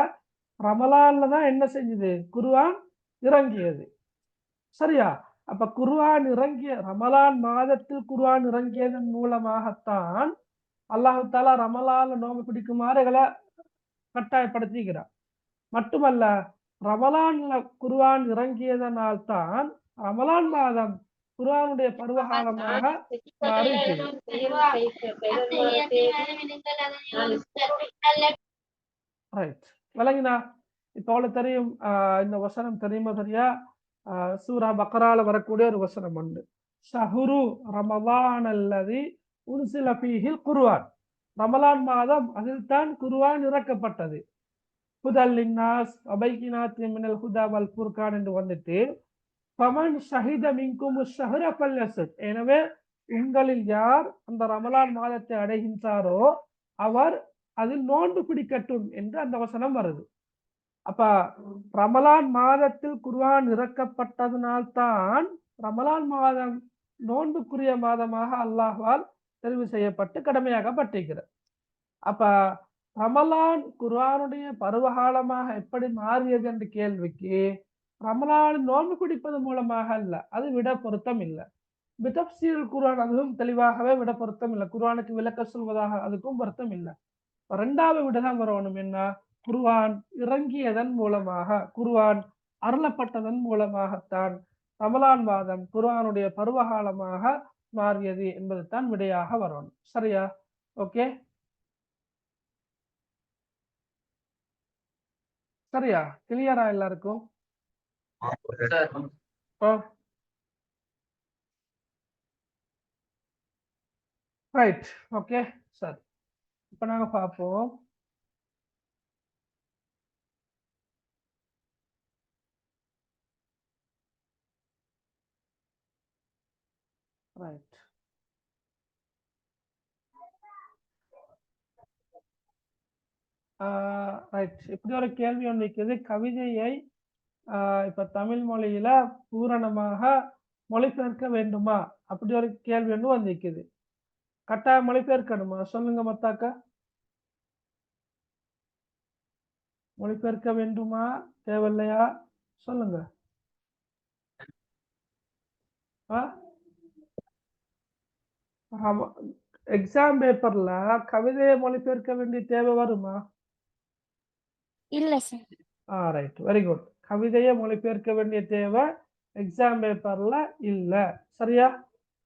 ரமலான்ல தான் என்ன செஞ்சது? குர்ஆன் இறங்கியது. சரியா? அப்ப குர்ஆன் இறங்கிய ரமலான் மாதத்தில் குர்ஆன் இறங்கியதன் மூலமாகத்தான் அல்லாஹு தஆலா ரமலான்ல நோன்பு பிடிக்குமாறு கட்டாயப்படுத்திக்கிறார். மட்டுமல்ல, ரமலான்ல குர்ஆன் இறங்கியதனால் தான் ரமலான் மாதம் குர்ஆனுடைய பருவகாலமாக மாறியது. ரைட், விளங்கினா? இப்ப அவளுக்கு தெரியும் இந்த வசனம் தெரியுமா? சரியா? சூரா பக்ரால வரக்கூடிய ஒரு வசனம் உண்டு. ஷஹ்ரு ரமலான் அல்லதி உன்சில ஃபீஹில் குர்ஆன். ரமலான் மாதம் அதில் தான் குர்ஆன் இறக்கப்பட்டது. ஹுதல் லின்னாஸ் வபையினாத்தின் மினல் ஹுதா வல் ஃபுர்கான் என்று வந்துட்டு ஃபமன் ஷஹித மின்கும் ஷஹ்ர ஃபல்யஸும். எனவே உங்களில் யார் அந்த ரமலான் மாதத்தை அடைகின்றாரோ அவர் அதில் நோன்பு பிடிக்கட்டும் என்று அந்த வசனம் வருது. அப்ப ரமலான் மாதத்தில் குர்ஆன் இறக்கப்பட்டதனால்தான் ரமலான் மாதம் நோன்புக்குரிய மாதமாக அல்லாஹ்வால் தெரிவு செய்யப்பட்டு கடமையாக்கப்பட்டிருக்கிறது. அப்ப ரமலான் குர்ஆனுடைய பருவகாலமாக எப்படி மாறியது என்ற கேள்விக்கு ரமலான் நோன்பு பிடிப்பது மூலமாக அல்ல, அது விட பொருத்தம் இல்லை. பிதப்சீல் குர்ஆன் அதுவும் தெளிவாகவே விட பொருத்தம் இல்லை. குர்ஆனுக்கு விளக்க சொல்வதாக அதுக்கும் பொருத்தம் இல்லை. ரெண்டாவது விடதான் வரணும். என்ன? குர்ஆன் இறங்கியதன் மூலமாக, குர்ஆன் அருளப்பட்டதன் மூலமாகத்தான் ரமலான் மாதம் குர்ஆனுடைய பருவகாலமாக மாறியது என்பதுதான் விடையாக வரணும். சரியா? ஓகே, சரியா? கிளியரா எல்லாருக்கும்? Right, okay. சரி, இப்ப நாங்க பார்ப்போம். Right, right. இப்படி ஒரு கேள்வி ஒன்று இருக்குது. கவிதையை இப்ப தமிழ் மொழியில பூரணமாக மொழிபெயர்க்க வேண்டுமா? அப்படி ஒரு கேள்வி ஒன்று வந்திருக்குது. கட்டாயம் மொழிபெயர்க்கணுமா? சொல்லுங்க மத்தாக்கா. மொழிபெயர்க்க வேண்டுமா தேவையில்லையா? சொல்லுங்க. எக்ஸாம் பேப்பர்ல கவிதையை மொழிபெயர்க்க வேண்டிய தேவை வருமா? இல்ல சார். Right, very good. கவிதையை மொழிபெயர்க்க வேண்டிய தேவை எக்ஸாம் பேப்பர்ல இல்ல. சரியா?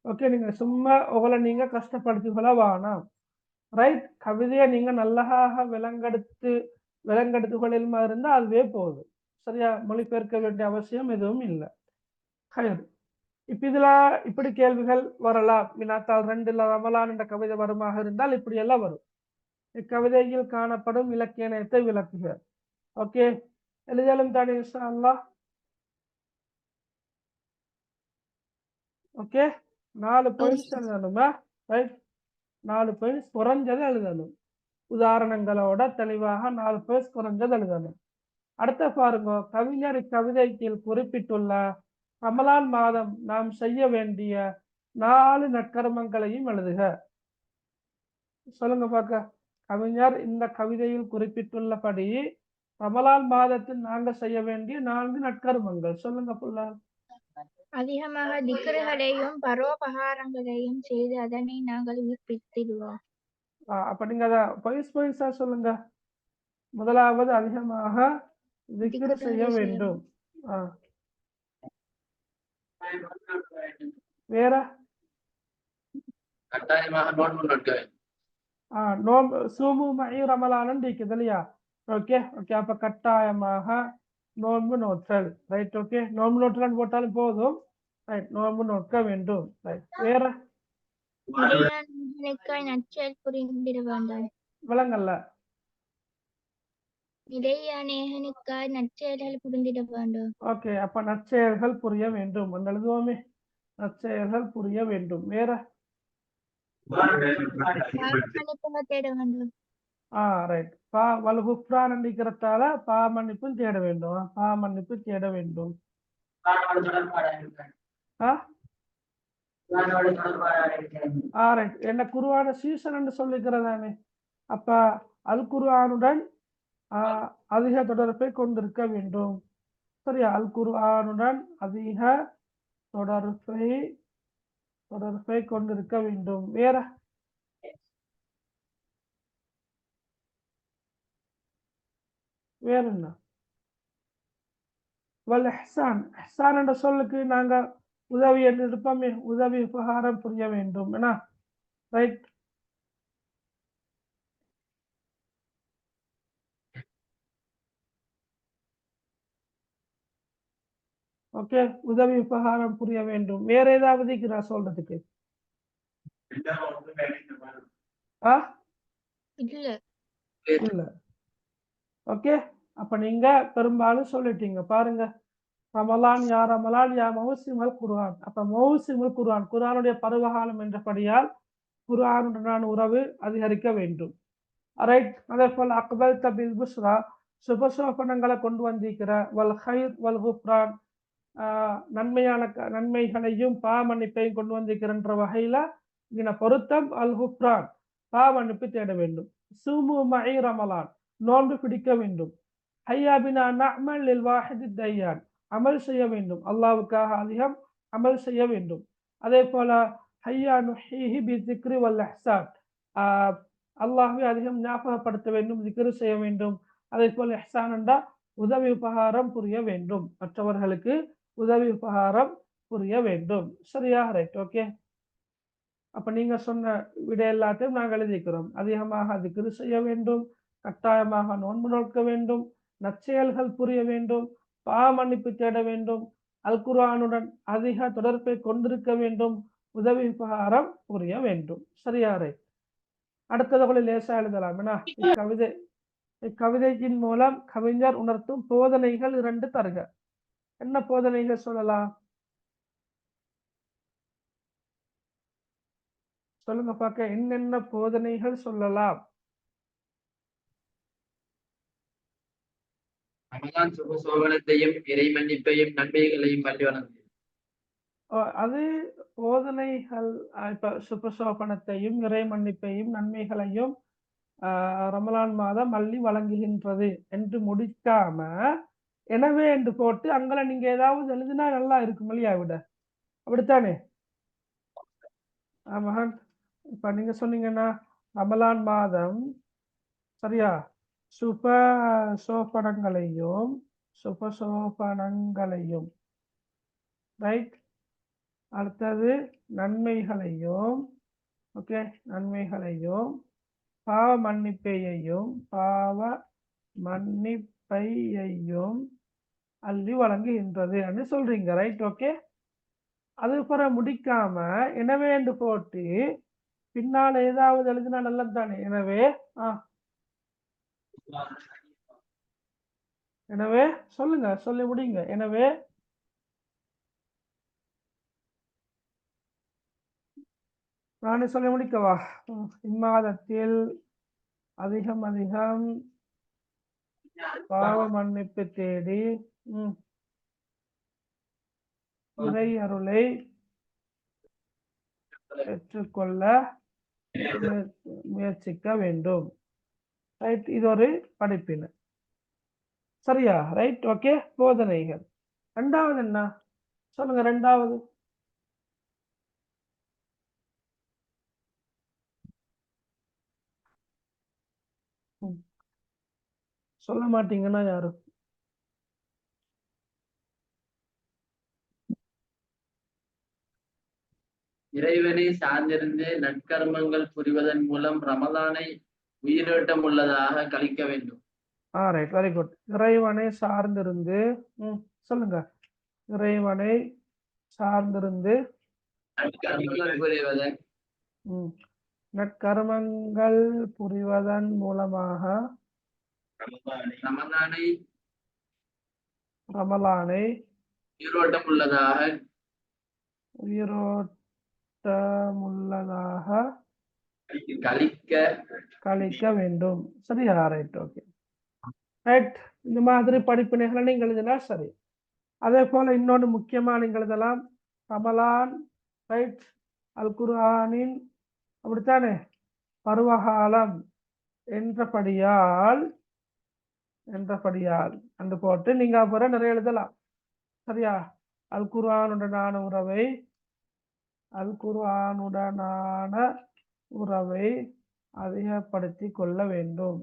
ஓகே, நீங்க சும்மா உங்களை நீங்க கஷ்டப்படுத்திக்கொள்ள வேணாம். ரைட், கவிதையை நீங்க நல்லதாக விலங்கெடுத்து கொள்ளுமா இருந்தா அதுவே போதும். சரியா? மொழிபெயர்க்க வேண்டிய அவசியம் எதுவும் இல்லை. இப்ப இதுல இப்படி கேள்விகள் வரலாம். வினாத்தாள் 2ல ரமலான் என்ற கவிதை வருமாக இருந்தால் இப்படி எல்லாம் வரும். இக்கவிதையில் காணப்படும் இலக்கியத்தை விளக்குக. ஓகே, எழுதலும் தானே இன்ஷா அல்லாஹ். ஓகே, 4 பாயிண்ட்ஸ் எழுதணுமா? ரைட், 4 பாயிண்ட்ஸ் குறைஞ்சது எழுதணும். உதாரணங்களோட தெளிவாக 4 பாயிண்ட்ஸ் குறைஞ்சது எழுதணும். அடுத்த பாருங்க, கவிஞர் இக்கவிதையில் குறிப்பிட்டுள்ள ரமலான் மாதம் நாம் செய்ய வேண்டிய 4 நற்கர்மங்களையும் எழுதுக. சொல்லுங்க பார்க்க. கவிஞர் இந்த கவிதையில் குறிப்பிட்டுள்ளபடி ரமலான் மாதத்தில் நாங்க செய்ய வேண்டிய 4 நற்கர்மங்கள் சொல்லுங்க புள்ள. அதிகமாக திக்ருகளையும் பரோபகாரங்களையும் செய்து அதனை நாங்கள் உயிர்ப்பித்திடுவோம். அப்ப நீங்க அத பாயிண்ட்ஸா சொல்லுங்க. முதலாவது அதிகமாக திக்ர் செய்ய வேண்டும். வேற? நோன்பு சூமு மஇ ரமலான் இருக்குது இல்லையா? Okay, okay. அப்ப கட்டாயமாக நோன்பு நோற்றல். Right, okay. நோன்பு நோற்றல் போட்டாலும் போதும். ரைட், நோன்பு நோக்க வேண்டும். ரைட், வேற? நற்செயல் புரிந்திட வேண்டும். விளங்கல்ல. இறையானேகனுக்காய் நற்செயல்கள் புரிந்திட வேண்டும். ஓகே, அப்ப நற்செயல்கள் புரிய வேண்டும். எழுதுவோமே, நற்செயல்கள் புரிய வேண்டும். வேற? தேட வேண்டும். ரைட். வல்குஃப்ரான் என்கிறதால பாவமன்னிப்பும் தேட வேண்டும். பாவமன்னிப்பு தேட வேண்டும். ரைட், என்ன குர்ஆன சீசன் என்று சொல்லிக்கிறதானே. அப்ப அல் குர்ஆனுடன் அதிக தொடர்பை கொண்டிருக்க வேண்டும். சரியா? அல் குர்ஆனுடன் அதிக தொடர்பை கொண்டிருக்க வேண்டும். வேற? வேற என்ன? வல் இஹ்சான். இஹ்சான் என்ற சொல்லுக்கு நாங்க உதவி என்று இருப்போமே, உதவி உபகாரம் புரிய வேண்டும். என்ன? ரைட். ஓகே, உதவி உபகாரம் புரிய வேண்டும். வேற ஏதாவது நான் சொல்றதுக்கு? இல்ல. ஓகே, அப்ப நீங்க பெரும்பாலும் சொல்லிட்டீங்க. பாருங்க, ரமலான் யா ரமலான் யா மௌசிமுல் குர்ஆன். அப்ப மௌசிமுல் குர்ஆன் குர்ஆனுடைய பருவகாலம் என்றபடியால் குர்ஆனுடன் உறவு அதிகரிக்க வேண்டும். ரைட். அதே போல் அக்பல்த பில் புஸ்ரா, சுபசோபனங்களை கொண்டு வந்திருக்கிற. வல் ஹைர் வல் குஃப்ரான், நன்மைகளையும் மன்னிப்பையும் கொண்டு வந்திருக்கின்ற வகையில இங்க பொருத்தம் அல் ஹுப்ரான் மன்னிப்பு தேட வேண்டும். சூமு மஇ ரமலான் நோன்பு பிடிக்க வேண்டும். ஹையா பினா நஅமல் லில் வாஹிதி தய்யான் அமல் செய்ய வேண்டும், அல்லாஹ்வுக்காக அதிகம் அமல் செய்ய வேண்டும். அதே போல ஹையா நுஹீஹி பி திக்ரி வல் இஹ்சான் அல்லாஹ்வை அதிகம் ஞாபகப்படுத்த வேண்டும், திக்ரு செய்ய வேண்டும். அதே போல இஹ்சான் என்றா உதவி உபகாரம் புரிய வேண்டும், மற்றவர்களுக்கு உதவி உபகாரம் புரிய வேண்டும். சரியா? Right, okay. அப்ப நீங்க சொன்ன விட எல்லாத்தையும் நாங்கள் எழுதிக்கிறோம். அதிகமாக திக்ரு செய்ய வேண்டும், கட்டாயமாக நோன்பு நோக்க வேண்டும், நற்செயல்கள் புரிய வேண்டும், மன்னிப்பு தேட வேண்டும், அல் குர்ஆனுடன் அதிக தொடர்பை கொண்டிருக்க வேண்டும், உதவி உபகாரம் புரிய வேண்டும். சரியா? ரைட். அடுத்தது லேசா எழுதலாம். இக்கவிதையின் மூலம் கவிஞர் உணர்த்தும் போதனைகள் 2 தருக. என்ன போதனைகள் சொல்லலாம்? சொல்லுங்க பார்க்க, என்னென்ன போதனைகள் சொல்லலாம்? ரமலான் சுபசோபனத்தையும் இறை மன்னிப்பையும் நன்மைகளையும் பற்றி அது போதனைகள். இப்ப சுபசோபனத்தையும் இறை மன்னிப்பையும் நன்மைகளையும் ரமலான் மாதம் அள்ளி வழங்குகின்றது என்று முடிக்காம எனவே என்று போட்டு அங்கே நீங்க ஏதாவது எழுதினா நல்லா இருக்கும் இல்லையா? விட அப்படித்தானே? மகன், இப்ப நீங்க சொன்னீங்கன்னா ரமலான் மாதம் சரியா சுபசோபனங்களையும் ரைட், அடுத்தது நன்மைகளையும், ஓகே, நன்மைகளையும் பாவ மன்னிப்பையையும் அள்ளி வழங்குகின்றது என்று சொல்றீங்க. Right, okay. அது பிற முடிக்காம எனவே என்று போட்டு பின்னால ஏதாவது எழுதினா நல்லது தானே? எனவே சொல்லுங்க, சொல்லி முடிங்க. எனவே நானே சொல்லி முடிக்கவா? இம்மாதத்தில் அதிகம் பாவ மன்னிப்பு தேடி இறை அருளை பெற்றுக்கொள்ள முயற்சிக்க வேண்டும். ரைட், இது ஒரு படிப்பினை. சரியா? Right, okay. போதனைகள். 2வது என்ன சொல்லுங்க? 2வது சொல்ல மாட்டீங்கன்னா யாரும்? இறைவனை சார்ந்திருந்து நற்கர்மங்கள் புரிவதன் மூலம் ரமலானை உயிரோட்டம் உள்ளதாக கழிக்க வேண்டும். Right, very good. இறைவனை சார்ந்திருந்து சொல்லுங்க. இறைவனை சார்ந்திருந்து நற்கர்மங்கள் புரிவதன் மூலமாக ரமலானை உயிரோட்டமுள்ளதாக கழிக்க வேண்டும். சரியா? Right, okay. ரைட், இந்த மாதிரி படிப்பினைகளை நீங்கள் எழுதினா சரி. அதே போல இன்னொன்று முக்கியமா நீங்கள் எழுதலாம். ரமலான் ரைட் அல் குர்ஆனின் அப்படித்தானே பருவகாலம் என்றபடியால் என்று போட்டு நீங்க அப்புறம் நிறைய எழுதலாம். சரியா? அல் குர்ஆனுடனான உறவை அதிகப்படுத்தி கொள்ள வேண்டும்.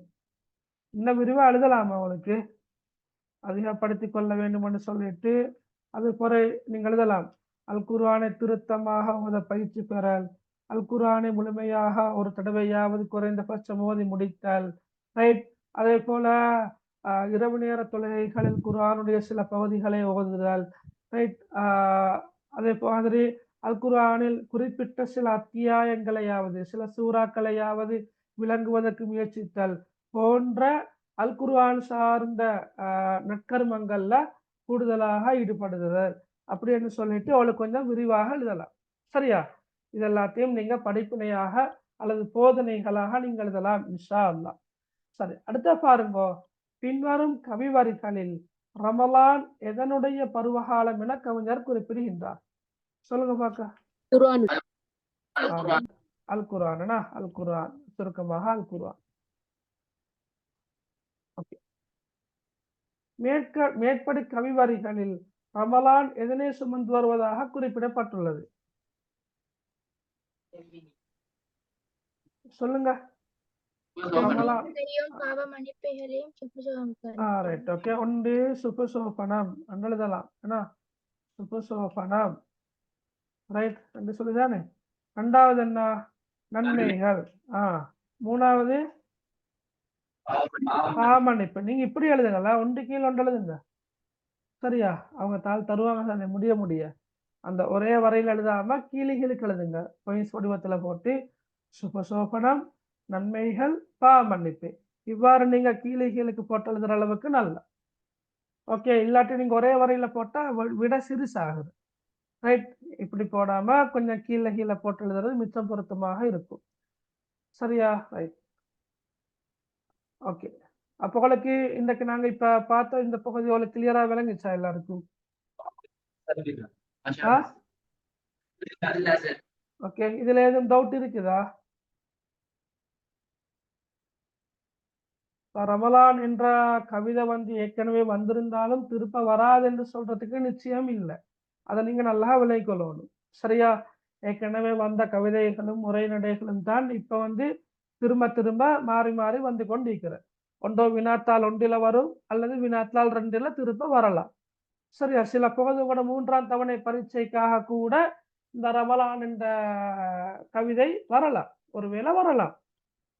இன்னும் விரிவா எழுதலாம். அவளுக்கு அதிகப்படுத்தி கொள்ள வேண்டும் என்று சொல்லிட்டு அது போல நீங்க எழுதலாம். அல் குர்ஆனை திருத்தமாக பயிற்சி பெறல், அல் குர்ஆனை முழுமையாக ஒரு தடவையாவது குறைந்தபட்சம் ஓதி முடித்தல். ரைட், அதே போல இரவு நேர தொழுகைகளில் குர்ஆனுடைய சில பகுதிகளை ஓதுதல். ரைட், அதே மாதிரி அல் குர்ஆனில் குறிப்பிட்ட சில அத்தியாயங்களையாவது சில சூறாக்களையாவது விளங்குவதற்கு முயற்சித்தல் போன்ற அல் குர்ஆன் சார்ந்த நற்கர்மங்கள்ல கூடுதலாக ஈடுபடுதல் அப்படின்னு சொல்லிட்டு அவளுக்கு கொஞ்சம் விரிவாக எழுதலாம். சரியா? இதெல்லாத்தையும் நீங்க படிப்பினையாக அல்லது போதனைகளாக நீங்க எழுதலாம் இன்ஷா அல்லாஹ். சரி, அடுத்த பாருங்க. பின்வரும் கவிவரிகளில் ரமலான் எதனுடைய பருவகாலம் என கவிஞர் குறிப்பிடுகின்றார்? சொல்லுங்க பார்க்க. குர்ஆன். அல் குர்ஆனா? அல் குர்ஆன், சுருக்கமாக அல் குர்ஆன். ஓகே. மேற்படி கவிவரிகளில் ரமலான் எதனை சுமந்து வருவதாக குறிப்பிடப்பட்டுள்ளது? சொல்லுங்க. ரமலான். பாவ மன்னிப்புகளையும் ரைட். ஓகே. ஒன்று சுபசோபனம் எழுதலாம். என்ன? சுபசோபனம். ரைட் என்று சொல்லுதானே. ரெண்டாவது என்ன? நன்மைகள். மூணாவது பாவமன்னிப்பு. நீங்க இப்படி எழுதுங்களா? ஒன்று கீழ் ஒன்று எழுதுங்க. சரியா? அவங்க தாள் தருவாங்க தானே, முடிய அந்த ஒரே வரையில் எழுதாம கீழிகளுக்கு எழுதுங்க. பொய்ஸ் வடிவத்துல போட்டு சுபசோபனம், நன்மைகள், பாவமன்னிப்பு. இவ்வாறு நீங்க கீழிகளுக்கு போட்டு எழுதுற அளவுக்கு நல்ல. ஓகே. இல்லாட்டி நீங்க ஒரே வரையில போட்டா விட சிறுசாகுது. ரைட். இப்படி போடாம கொஞ்சம் கீழே போட்டு எழுதுறது மிச்சம் பொருத்தமாக இருக்கும். சரியா? ரைட். ஓகே. அப்போ உங்களுக்கு இன்றைக்கு நாங்க இப்ப பார்த்த இந்த பகுதி உங்களுக்கு கிளியரா விளங்குச்சா எல்லாருக்கும்? ஓகே. இதுல எதுவும் டவுட் இருக்குதா? ரமலான் என்ற கவிதை ஏற்கனவே வந்திருந்தாலும் திருப்ப வராது என்று சொல்றதுக்கு நிச்சயம் இல்லை. அதை நீங்க நல்லா விளைக்கொள்ளணும். சரியா? ஏற்கனவே வந்த கவிதைகளும் உரைநடைகளும் தான் இப்ப திரும்ப திரும்ப மாறி மாறி வந்து கொண்டிருக்கிற. ஒன்றோ வினாத்தாள் ஒன்றில வரும், அல்லது வினாத்தாள் ரெண்டுல திரும்ப வரலாம். சரியா? சில போது கூட 3ஆம் தவணை பரீட்சைக்காக கூட இந்த ரமலான் என்ற கவிதை வரலாம். ஒருவேளை வரலாம்.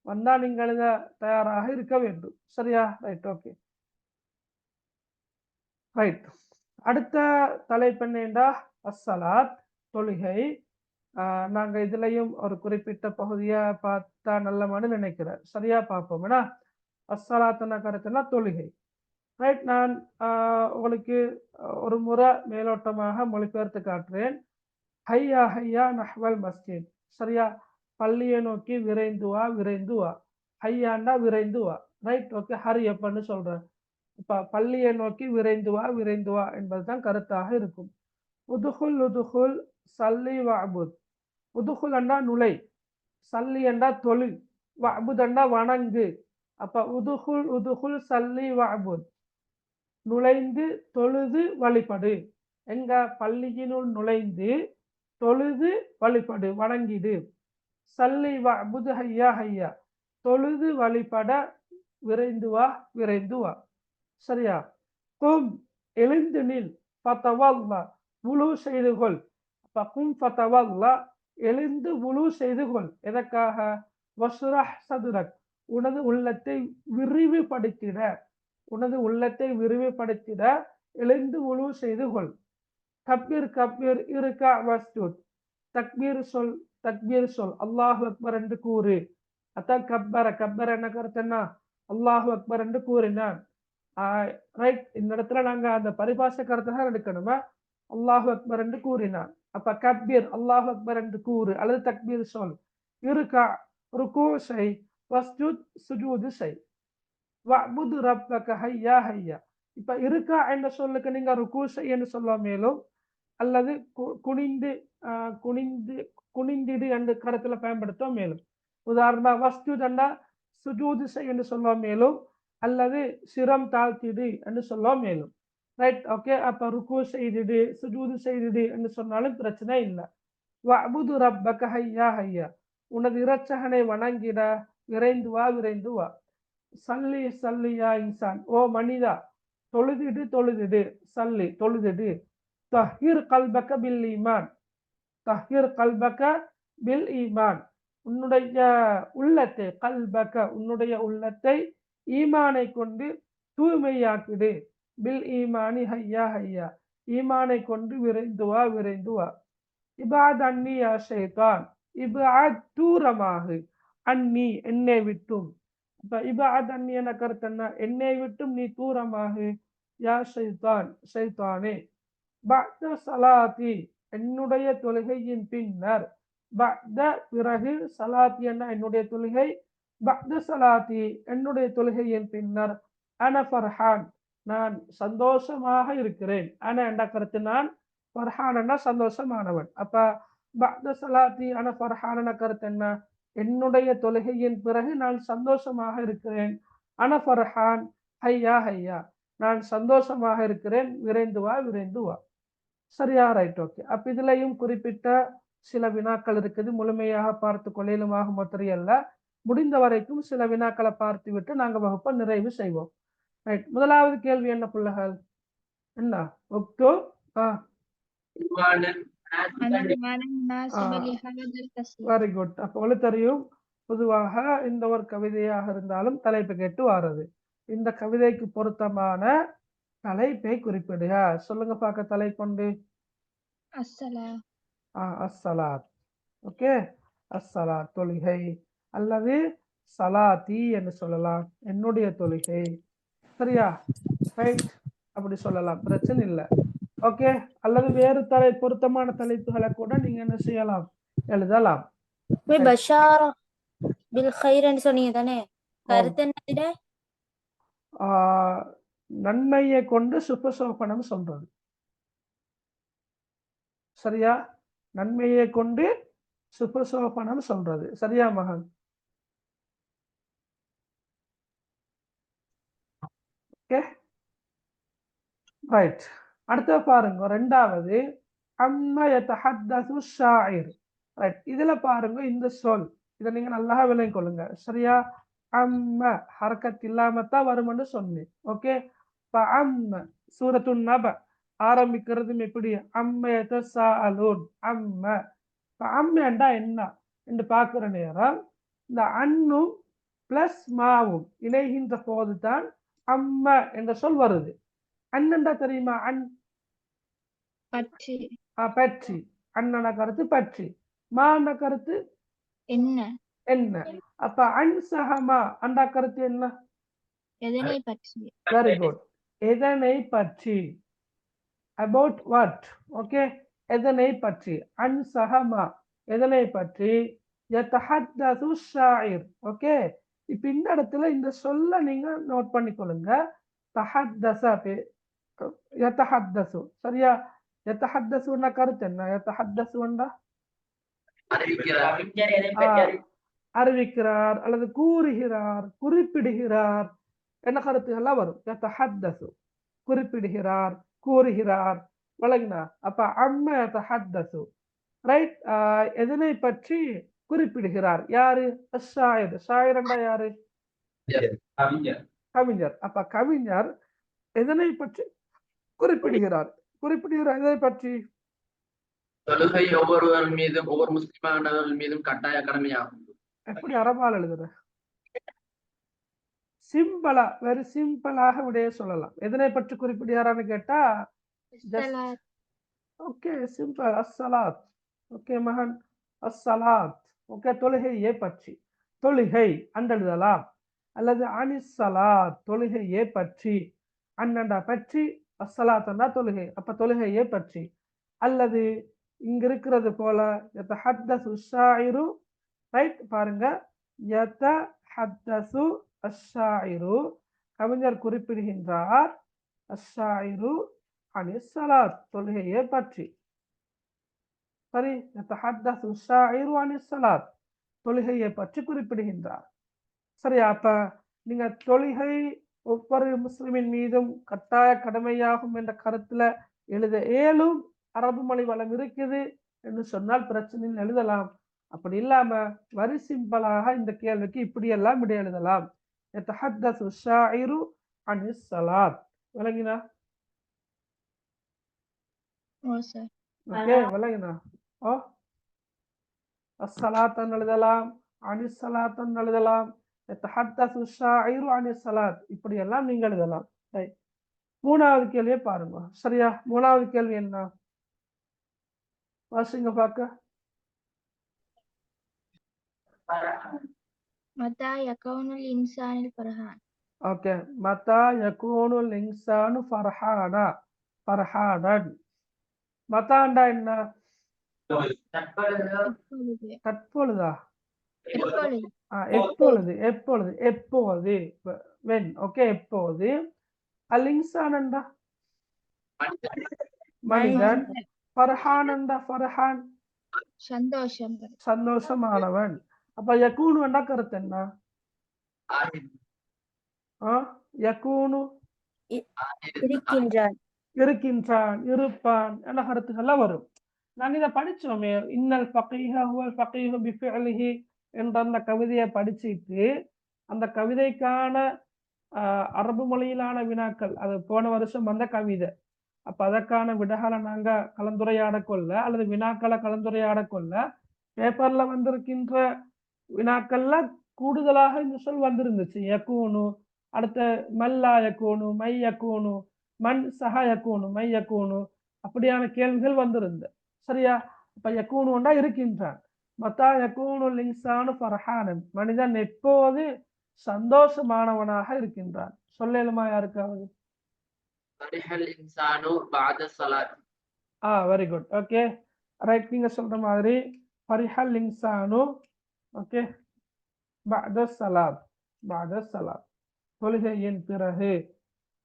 வந்தா நீங்க எழுத தயாராக இருக்க வேண்டும். சரியா? ரைட். ஓகே. ரைட். அடுத்த தலைப்பு என்னண்டா? அஸ்ஸலாத், தொழுகை. நாங்க இதுலயும் ஒரு குறிப்பிட்ட பகுதியை பார்த்தா நல்லமானு நினைக்கிறேன். சரியா? பார்ப்போம். ஏன்னா அஸ்ஸலாத்துன கருத்துனா தொழுகை. ரைட். நான் உங்களுக்கு ஒரு முறை மேலோட்டமாக மொழிபெயர்த்து காட்டுறேன். ஹையா ஹையா நஹ்வல் மஸ்ஜித். சரியா? பள்ளியை நோக்கி விரைந்து வா, விரைந்து வா. ஹையாண்டா விரைந்து வா. ரைட். ஓகே. ஹரி எப்பன்னு சொல்றேன். இப்ப பள்ளியை நோக்கி விரைந்து வா, விரைந்து வா என்பதுதான் கருத்தாக இருக்கும். உதுகுல் உதுகுல் சல்லி வஅபுத். உதுகுல் என்றா நுழை, சல்லி என்றா தொழில், வஅபுத் என்றா வணங்கு. அப்ப உதுகுல் உதுகுல் சல்லி வஅபுத். நுழைந்து தொழுது வழிபடு. எங்க? பள்ளியினுள் நுழைந்து தொழுது வழிபடு, வணங்கிடு. சல்லி வஅபுத் ஹையா ஹையா. தொழுது வழிபட விரைந்து வா, விரைந்து வா. சரியா? கும் எழுந்து நில், ஃபதவல்லா வுலு செய்து கொள். அப்ப கும் ஃபதவல்லா எழுந்து வுலு செய்து கொள். எதற்காக? வஸ்ரஹ் சதுரக் உனது உள்ளத்தை விரிவுபடுத்திட, உனது உள்ளத்தை விரிவுபடுத்திட எழுந்து வுலு செய்து கொள். கப்பீர் கப்பீர் இருக்கா வஸ்ஜுத். தக்பீர் சொல், தக்பீர் சொல். அல்லாஹு அக்பர் என்று கூறு. அதான் கப்பர. கப்பர என்ன கருத்துன்னா அல்லாஹு அக்பர் என்று கூறினான். ரைட். இந்த இடத்துல நாங்க அந்த பரிபாஷ கருத்தை எடுக்கணுமா? அல்லாஹு அக்பர் என்று கூறினான். அப்ப கப்பீர், அல்லாஹு அக்பர் என்று கூறு அல்லது தக்பீர் சொல். இருக்கா ருக்கு செய், வஸ்ஜுத் சுஜூது செய். வஅபுத் ரப்பக ஹையா ஹையா. இப்ப இருக்கா என்ற சொல்லுக்கு நீங்க ருக்கு செய் என்று சொல்ல மேலும், அல்லது குனிந்து குனிந்து குனிந்திடு என்று கருத்துல பயன்படுத்த மேலும். உதாரணமா வஸ்ஜுத் என்றா சுஜூது செய் என்று சொல்ல மேலும், அல்லது சிரம் தாழ்த்திடு என்று சொல்ல மேலும். ரைட். ஓகே. அப்ப ருக்கு செய்திடு, சுஜூது செய்திடு என்று சொன்னாலும் பிரச்சனை இல்லை. வஅபுத் ரப்பக ஹையா ஹையா. உனது இரட்சகனை வணங்கிட விரைந்து வா, விரைந்து வா. சல்லி சல்லியா இன்சான். ஓ மனிதா, தொழுதிடு தொழுதிடு. சல்லி தொழுதிடு. தஹீர் கல்பக பில் ஈமான். தஹீர் கல்பக பில் ஈமான். உன்னுடைய உள்ளத்தை, கல்பக உன்னுடைய உள்ளத்தை ஈமானை கொண்டு தூய்மையாக்கிடு. பில் ஈமானி ஹையா ஹையா. ஈமானை கொண்டு விரைந்து வா, விரைந்து வா. இபாத் அன்னி யா ஷைத்தான். இபாத் தூரமாகு. அன்னி என்னை விட்டும். இப்ப இபாத் அன்னி என கருத்தன்னா என்னை விட்டும் நீ தூரமாகு. யா ஷைத்தான், ஷைத்தானே. பஅத ஸலாத்தி என்னுடைய தொழுகையின் பின்னர். பஅத பிறகு, ஸலாத்தி என்ன என்னுடைய தொழுகை. பஅத ஸலாத்தி என்னுடைய தொழுகையின் பின்னர். அன ஃபர்ஹான் நான் சந்தோஷமாக இருக்கிறேன். ஆனா என்ற கருத்து நான் ஃபர்ஹானா சந்தோஷமானவன். அப்ப பஅத ஸலாத்தி அன ஃபர்ஹான கருத்து என்ன? என்னுடைய தொழுகையின் பிறகு நான் சந்தோஷமாக இருக்கிறேன். அன ஃபர்ஹான் ஹையா ஹையா, நான் சந்தோஷமாக இருக்கிறேன், விரைந்து வா விரைந்து வா. சரியா? Right, okay. அப்ப இதுலயும் குறிப்பிட்ட சில வினாக்கள் இருக்குது, முழுமையாக பார்த்து கொள்ளையிலுமாக தெரியல. முடிந்த வரைக்கும் சில வினாக்களை பார்த்து விட்டு நாங்க வகுப்பை நிறைவு செய்வோம். ரைட், முதலாவது கேள்வி என்ன பிள்ளைகள்? என்ன ஒக்டோ வெரி குட். அப்ப உங்களுக்கு தெரியும், பொதுவாக இந்த ஒரு கவிதையாக இருந்தாலும் தலைப்பு கேட்டு வாரது. இந்த கவிதைக்கு பொருத்தமான தலைப்பை குறிப்பிடுக. சொல்லுங்க பார்க்க தலைப்பொண்டு. அஸ்ஸலாத். ஓகே, அஸ்ஸலாத் தொழுகை, அல்லது சலாத்தி என்று சொல்லலாம், என்னுடைய தொழுகை. சரியா? ரைட், அப்படி சொல்லலாம், பிரச்சனை இல்லை. ஓகே, அல்லது வேறு பொருத்தமான தலைப்புகளை கூட நீங்க என்ன செய்யலாம், எழுதலாம். பஷாரா பில் கைர்னு சொன்னீங்க தானே, கருத்து என்னது? நன்மையை கொண்டு சுபசோபனம் சொல்றது. சரியா? நன்மையை கொண்டு சுபசோபனம் சொல்றது. சரியா மகன்? Okay, right. அடுத்த பாருங்க, ரெண்டாவது அம்மா யதஹத்தஸு ஷாயிர். ரைட், இதுல பாருங்க இந்த சொல், இதை நீங்க நல்லா விளங்கிக் கொள்ளுங்க. சரியா? அம்ம ஹரக்கத் இல்லாமத்தான் வரும்னு சொன்னேன். ஓகே, அம்ம சூரத்துன் நப ஆரம்பிக்கிறதும் எப்படி? அம்ம யதஸாஅலூன். அம்ம அம்மண்டா என்ன என்று பார்க்கிற நேரம் இந்த அன்னும் பிளஸ் மாவும் இணைகின்ற போதுதான் அம்ம என்ற சொல் வருது. அண்ணண்டா தெரியுமா? அன் பற்றி, அண்ணன கருத்து பற்றி, மான கருத்து என்ன என்ன. அப்ப அன்சஹமா அண்டா கருத்து என்ன? எதனை பற்றி. வெரி குட், எதனை பற்றி, அபவுட் வாட். ஓகே, எதனை பற்றி, அன்சஹமா எதனை பற்றி, யதஹத்தஸு ஷாயிர். ஓகே, இப்ப இந்த இடத்துல இந்த சொல்ல நீங்க நோட் பண்ணிக்கொள்ளுங்க. தஹத்தஸ யதஹத்தஸு. சரியா? யதஹத்தஸுன்னா கருத்து என்ன? யதஹத்தஸுன்னா அறிவிக்கிறார் அல்லது கூறுகிறார், குறிப்பிடுகிறார், என்ன கருத்துகள்லாம் வரும். யதஹத்தஸு குறிப்பிடுகிறார், கூறுகிறார். வழங்கினா அப்ப அம்ம யதஹத்தஸு. ரைட், எதனை பற்றி குறிப்பிடுகிறார்? யாரு? ஷாயிர். ஷாயிரண்டா யாரு? கவிஞர். அப்ப கவிஞர் எதனை பற்றி குறிப்பிடுகிறார்? குறிப்பிடுகிறார் எதை பற்றி? தொழுகை ஒவ்வொருவர் மீதும், ஒவ்வொரு முஸ்லிமானவர்கள் மீதும் கட்டாய கடமையாகும். எப்படி அரபால் எழுதுற? சிம்பிளா, வெரி சிம்பிளாக விடைய சொல்லலாம். எதனை பற்றி குறிப்பிடுகிறான்னு கேட்டா, ஓகே, சிம்பிள், அஸ்ஸலாத். ஓகே மகன், அஸ்ஸலாத். ஓகே, தொழுகையை பற்றி, தொழுகை அன்று எழுதலாம். அல்லது அனிஸ்ஸலாத் தொழுகையை பற்றி, அண்ணண்டா பற்றி, அஸ்ஸலாத்தண்டா தொழுகை, அப்ப தொழுகையை பற்றி. அல்லது இங்க இருக்கிறது போல யதஹத்தஸு ஷாயிரு. ரைட், பாருங்க, யதஹத்தஸு அஷ்ஷாயிரு கவிஞர் குறிப்பிடுகின்றார், அஷ்ஷாயிரு அனிஸ்ஸலாத் தொழுகையை பற்றி. சரி, யதஹத்தஸு ஷாயிரு அனிஸ்ஸலாத் தொழுகையை பற்றி குறிப்பிடுகின்றார். சரியா? அப்ப நீங்க தொழுகை ஒவ்வொரு முஸ்லிமின் மீதும் கட்டாய கடமையாகும் என்ற கருத்துல எழுத ஏலும், அரபு மொழி வளம் இருக்குது என்று சொன்னால் பிரச்சனையில் எழுதலாம். அப்படி இல்லாம வரி சிம்பிளாக இந்த கேள்விக்கு இப்படியெல்லாம் விட எழுதலாம். யதஹத்தஸு ஷாயிரு அனிஸ்ஸலாத். விளங்கினா? ஓகே, விளங்கினா? ஓ, அஸ்ஸலாத்தன் எழுதலாம், அனிஸ்ஸலாத்தன் எழுதலாம், யதஹத்தஸு ஷாயிரு அனிஸ்ஸலாத், இப்படி எல்லாம் நீங்க எழுதலாம். மூணாவது கேள்வியை பாருங்க. சரியா? மூணாவது கேள்வி என்ன? வாசிங்க பார்க்க. மதா யகூனுல் இன்சானுல் ஃபர்ஹான். ஓகே, மதா யகூனுல் இன்சானு ஃபர்ஹானா, ஃபர்ஹானன். மதாண்டா என்ன? தற்பொழுதா? எப்பொழுது, எப்பொழுது, எப்போது, வென். ஓகே, எப்போது. அல் இன்சான் என்றா மனிதன், ஃபர்ஹான் என்றா ஃபர்ஹான் சந்தோஷம். சந்தோஷமானவன். அப்ப யகூனு என்றா கருத்து என்ன? யகூனு இருக்கின்றான், இருக்கின்றான், இருப்பான் என்ற கருத்துக்கள்லாம் வரும். நாங்க இதை படிச்சோமே, இன்னல் ஃபகீஹ ஹுவல் ஃபகீஹு பிஃபிஅலிஹி என்ற அந்த கவிதையை படிச்சுட்டு அந்த கவிதைக்கான அரபு மொழியிலான வினாக்கள், அது போன வருஷம் வந்த கவிதை. அப்ப அதற்கான விடைகளை நாங்க கலந்துரையாட கொள்ள அல்லது வினாக்களை கலந்துரையாட கொள்ள பேப்பர்ல வந்திருக்கின்ற வினாக்கள்ல கூடுதலாக இந்த சொல் வந்திருந்துச்சு. யக்கூனு, அடுத்த மல்லா யக்கூனு, மை யக்கூனு, மண் சஹ யக்கூனு, மை யக்கூனு, அப்படியான கேள்விகள் வந்திருந்த. சரியா? அப்ப யக்கூனுண்டா இருக்கின்றான். மத்தா யக்கூனு இன்சானு ஃபர்ஹானன், மனிதன் எப்போது சந்தோஷமானவனாக இருக்கின்றான். சொல்லலுமா யாருக்காவது? Very good. Okay right. நீங்க சொல்ற மாதிரி ஃபரிஹல் இன்சானு, ஓகே, பஅத ஸலாத், பஅத ஸலாத், தொழுகையின் பிறகு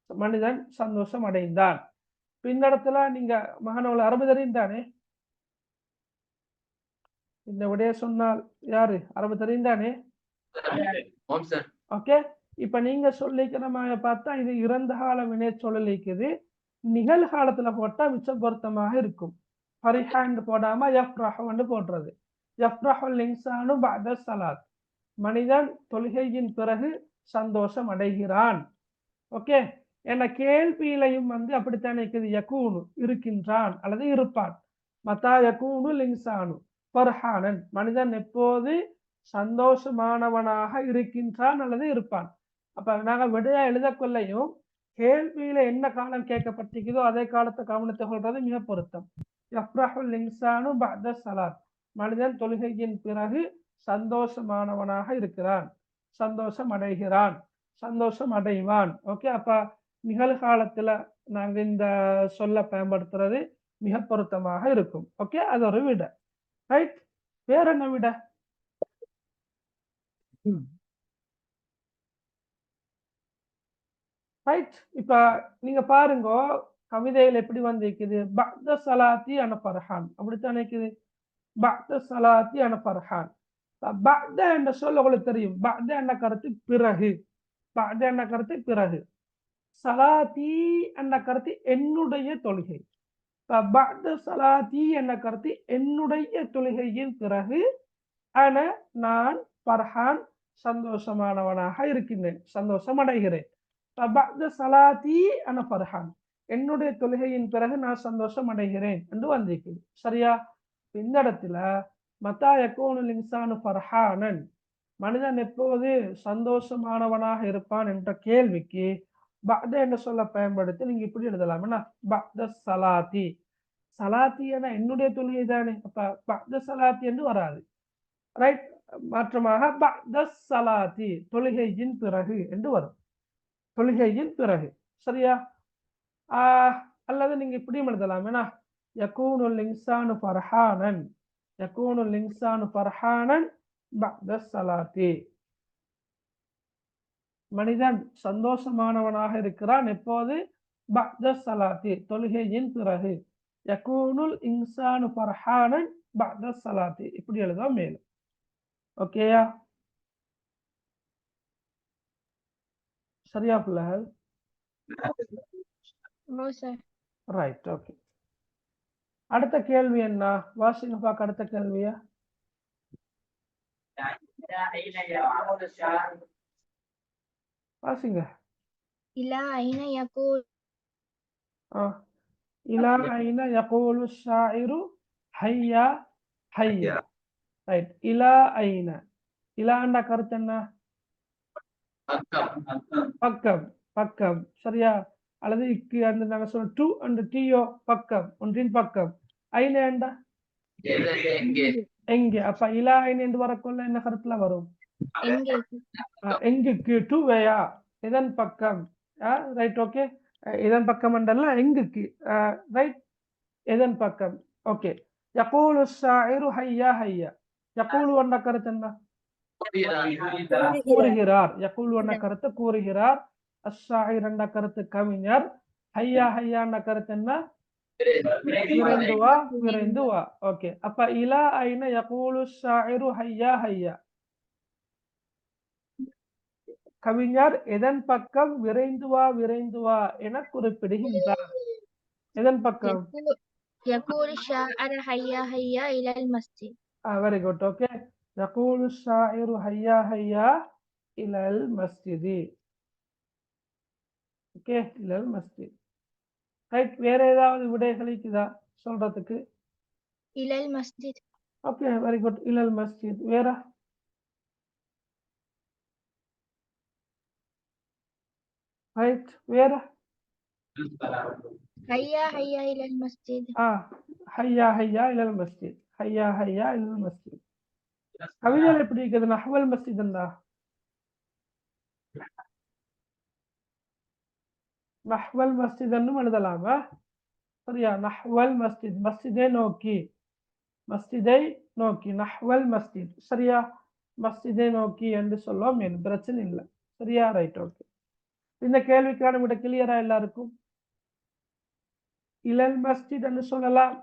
மனிதன் சந்தோஷம் அடைந்தான். பின்னடத்துல நீங்க மகனோல அரபு தெரியும் தானே? இந்த விடைய சொன்னால் யாரு அரபு தெரியும் தானே? ஓகே. இப்ப நீங்க சொல்லிக்கிற மாதிரி பார்த்தா இது இறந்த கால வினை சொல்லலிக்குது. நிகழ்காலத்துல போட்டா மிச்சம் பொருத்தமாக இருக்கும். ஃபரிஹான்னு போடாம யஃப்ரஹு போடுறது. யஃப்ரஹுல் இன்சானு பஅத ஸலாத், மனிதன் தொழுகையின் பிறகு சந்தோஷம் அடைகிறான். ஓகே. என்ற கேள்வியிலையும் அப்படித்தானே இருக்குது. யகூனு இருக்கின்றான் அல்லது இருப்பான். மத்தா யகூனு இன்சானு ஃபர்ஹானன், மனிதன் எப்போது சந்தோஷமானவனாக இருக்கின்றான் அல்லது இருப்பான். அப்ப நாங்கள் விடையா எழுத கொள்ளையும் கேள்வியில என்ன காலம் கேட்கப்பட்டிருக்குதோ அதே காலத்தை கவனத்தை கொள்றது மிக பொருத்தம். யஃப்ரஹுல் இன்சானு பஅத ஸலாத், மனிதன் தொழுகையின் பிறகு சந்தோஷமானவனாக இருக்கிறான், சந்தோஷம் அடைகிறான், சந்தோஷம் அடைவான். ஓகே. அப்ப நிகழ்காலத்துல நாங்க இந்த சொல்ல பயன்படுத்துறது மிக பொருத்தமாக இருக்கும். ஓகே, அது ஒரு விட. ரைட். வேற என்ன விட? ரைட். இப்ப நீங்க பாருங்க கவிதையில் எப்படி வந்திருக்குது. பஅத ஸலாத்தி அன ஃபர்ஹான், அப்படித்தானே இருக்குது. பஅத ஸலாத்தி அன ஃபர்ஹான். பஅத என்ற சொல்ல உங்களுக்கு தெரியும். பஅத என்ற கருத்து பிறகு, பஅத என்ற கருத்து பிறகு, ஸலாத்தி என்ற கருத்து என்னுடைய தொழுகை. பஅத ஸலாத்தி என்ற கருத்து என்னுடைய தொழுகையின் பிறகு, அன நான் ஃபர்ஹான் சந்தோஷமானவனாக இருக்கின்றேன், சந்தோஷம் அடைகிறேன். பஅத ஸலாத்தி அன ஃபர்ஹான், என்னுடைய தொழுகையின் பிறகு நான் சந்தோஷம் அடைகிறேன் என்று வந்திருக்குது. சரியா? இந்த இடத்துல மத்தா யகூனுல் இன்சானு ஃபர்ஹானன், மனிதன் எப்போது சந்தோஷமானவனாக இருப்பான் என்ற கேள்விக்கு பஅத என்ற சொல்ல பயன்படுத்தி நீங்க இப்படி எழுதலாம். என்ன? பஅத ஸலாத்தி. ஸலாத்தி என என்னுடைய தொழுகை தானே, அப்ப பஅத ஸலாத்தி என்று வராது. ரைட். மாற்றமாக பஅத ஸலாத்தி, தொழுகையின் பிறகு என்று வரும். தொழுகையின் பிறகு. சரியா? அல்லது நீங்க இப்படியும் எழுதலாம். என்ன? யகூனுல் இன்சானு ஃபர்ஹானன், யகூனுல் இன்சானு ஃபர்ஹானன் பஅத ஸலாத்தி, மனிதன் சந்தோஷமானவனாக இருக்கிறான் எப்போது? பஅத ஸலாத்தி, தொழுகையின் பிறகு. யகூனுல் இன்சானு ஃபர்ஹானன் பஅத ஸலாத்தி, இப்படி எழுதுவோம் மேலும். ஓகேயா? சரியா பிள்ளைகள்? ரைட். ஓகே. அடுத்த கேள்வி என்ன? வாசிங்க பார்க்க அடுத்த கேள்வியா. வாசிங்க. இலா ஐன யகூல், இலா ஐன யகூலு ஷாயிரு ஹையா ஹையா. ரைட். இலா ஐன, இலா என்ற கருத்து என்ன? பக்கம், பக்கம். சரியா? அல்லது இக்கு அந்த நாங்க சொல்ற டு அண்ட் டியோ, பக்கம், ஒன்றின் பக்கம். ஐன என்ற எங்கே. அப்ப இலா ஐன என்று வரக்குள்ள என்ன கருத்துல வரும்? எங்குக்கு, டு வேயா, இதன் பக்கம். ரைட். ஓகே. இதன் பக்கம் என்றல்ல, எங்குக்கு. ரைட். இதன் பக்கம். ஓகே. யகூலு ஷாயிரு ஹையா ஹையா, யகூலு என்ற கருத்து என்ன? கூறுகிறார். யகூலு என்ற கருத்து கூறுகிறார் அஷ்ஷாயிர் என்ற கருத்து கவிஞர், ஹையா ஹையா என்ற கருத்து என்ன? விரைந்து வா, விரைந்து வா. ஓகே, அப்ப இலா ஐன யகூலு ஷாயிரு ஹையா ஹையா, கவிஞர் எதன் பக்கம் விரைந்து வா என குறிப்பிடுகின்றார்? எதன் பக்கம்? يقول الشاعر هيا هيا إلى المسجد. Very good. ஓகே, யகூலு ஷாயிரு ஹையா ஹையா இலல் மஸ்ஜிதி. ஓகே, இலல் மஸ்ஜித். ரைட், வேற ஏதாவது விடைகள் இருக்குதா சொல்றதுக்கு? إلى المسجد. ஓகே, வெரி குட், இலல் மஸ்ஜித். வேற? ரைட், வேற? هيا هيا إلى المسجد. ஹையா ஹையா இலல் மஸ்ஜித், ஹையா ஹையா இலல் மஸ்ஜித். கவிதைகள் எப்படி இருக்குது? நஹ்வல் மஸ்ஜித் என்றா? நஹ்வல் மஸ்ஜித் என்னும் எழுதலாமா? சரியா, நஹ்வல் மஸ்ஜித், மஸ்ஜிதை நோக்கி, மஸ்ஜிதை நோக்கி, நஹ்வல் மஸ்ஜித். சரியா, மஸ்ஜிதை நோக்கி என்று சொல்லுவோம், பிரச்சனை இல்லை. சரியா, ரைட், ஓகே. இந்த கேள்விக்கான விட கிளியரா எல்லாருக்கும்? இலல் மஸ்ஜித் என்று சொல்லலாம்.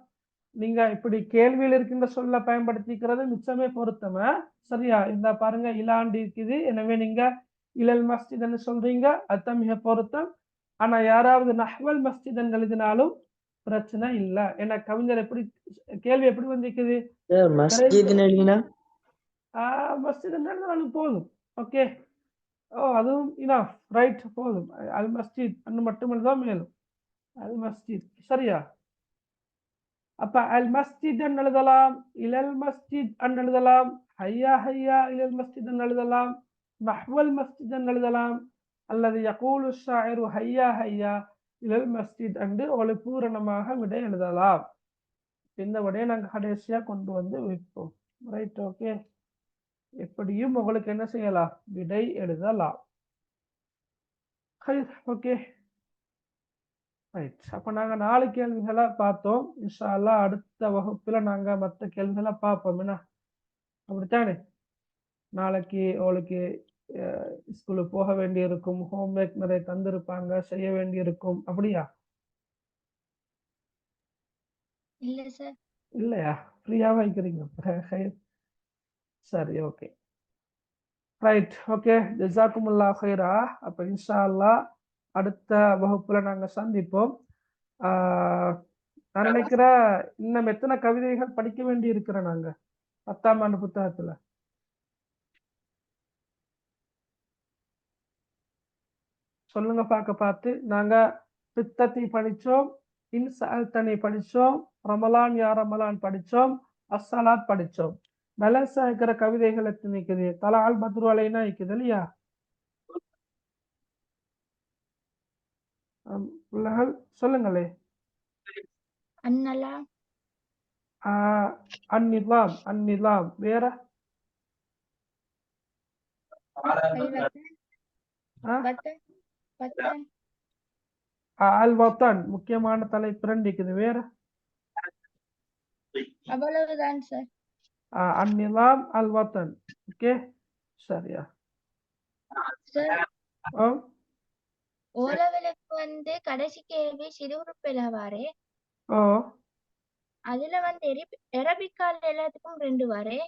நீங்க இப்படி கேள்வியில் இருக்கின்ற சொல்ல பயன்படுத்திக்கிறது மிச்சமே பொருத்தமா? சரியா, இந்த பாருங்க, இலாண்டு இருக்குது, எனவே நீங்க இலல் மஸ்ஜித் என்று சொல்றீங்க, அது மிக பொருத்தம். ஆனா யாராவது நஹ்வல் மஸ்ஜித் என்று எழுதினாலும் பிரச்சனை இல்ல. ஏன்னா கவிஞர் எப்படி கேள்வி எப்படி வந்திருக்குது? மஸ்ஜித் எழுதினாலும் போதும். ஓகே, அதுவும் இனஃப், ரைட், போதும். அல் மஸ்ஜித் அன்னு மட்டும் எழுதாம மேலும் அல் மஸ்ஜித். சரியா, அப்ப அல் மஸ்ஜித் எழுதலாம், இலல் மஸ்ஜித் எழுதலாம், ஹையா ஹையா இலல் மஸ்ஜித் எழுதலாம், நஹ்வல் மஸ்ஜித் எழுதலாம், அல்லது யகூலு ஷாயிரு ஹையா ஹையா இலல் மஸ்ஜித் என்று ஒரு பூரணமாக விடை எழுதலாம். இந்த விடையை நாங்கள் கடைசியா கொண்டு வந்து வைப்போம். Right, okay. எப்படியும் உங்களுக்கு என்ன செய்யலாம்? விடை எழுதலாம். Okay, right. அப்ப நாங்க 4 கேள்விகளை பார்த்தோம். இன்ஷா அல்லாஹ் அடுத்த வகுப்புல நாங்க மற்ற கேள்விகளை பார்ப்போம். என்ன, அப்படித்தானே? நாளைக்கு உங்களுக்கு ஸ்கூலுக்கு போக வேண்டி இருக்கும், ஹோம்ஒர்க் நிறைய தந்திருப்பாங்க, செய்ய வேண்டி இருக்கும். அப்படியா? இல்ல சார். இல்லையா? ஃப்ரீயா வைக்கிறீங்க. சரி, ஓகே, ரைட், ஓகே. ஜஸாக்குமுல்லாஹ் ஹைரா. அப்ப இன்ஷா அல்லாஹ் அடுத்த வகுப்புல நாங்க சந்திப்போம். நான் நினைக்கிறேன் இன்னும் எத்தனை கவிதைகள் படிக்க வேண்டி இருக்கிறோம் நாங்க 10ஆம் ஆண்டு புத்தகத்துல? சொல்லுங்க பார்த்து. நாங்க பித்தத்தை படிச்சோம், இன்சஅல்தனி படிச்சோம், ரமலான் யா ரமலான் படிச்சோம், அஸ்ஸலாத் படிச்சோம். பேலன்ஸா இருக்கிற கவிதைகள் எத்தனை இருக்குது? தலால் பத்ரு அலைனா இருக்குது இல்லையா? பிள்ளைகள் சொல்லுங்களே. அன்னலாம். அந்நிலாம், அந்நிலாம். வேற? அல் வத்தன், முக்கியமான தலைப்பு 2 இருக்குது. வேற? அவ்வளவுதான் சார். அந்நிலாம், அல் வத்தன். ஓகே, சரியா? சார், ஓரளவுக்கு வந்து கடைசி கேள்வி சிறுகுறிப்பிலவாரே, அதுல வந்து அரபிக்கால எல்லாத்துக்கும் 2 வாரே.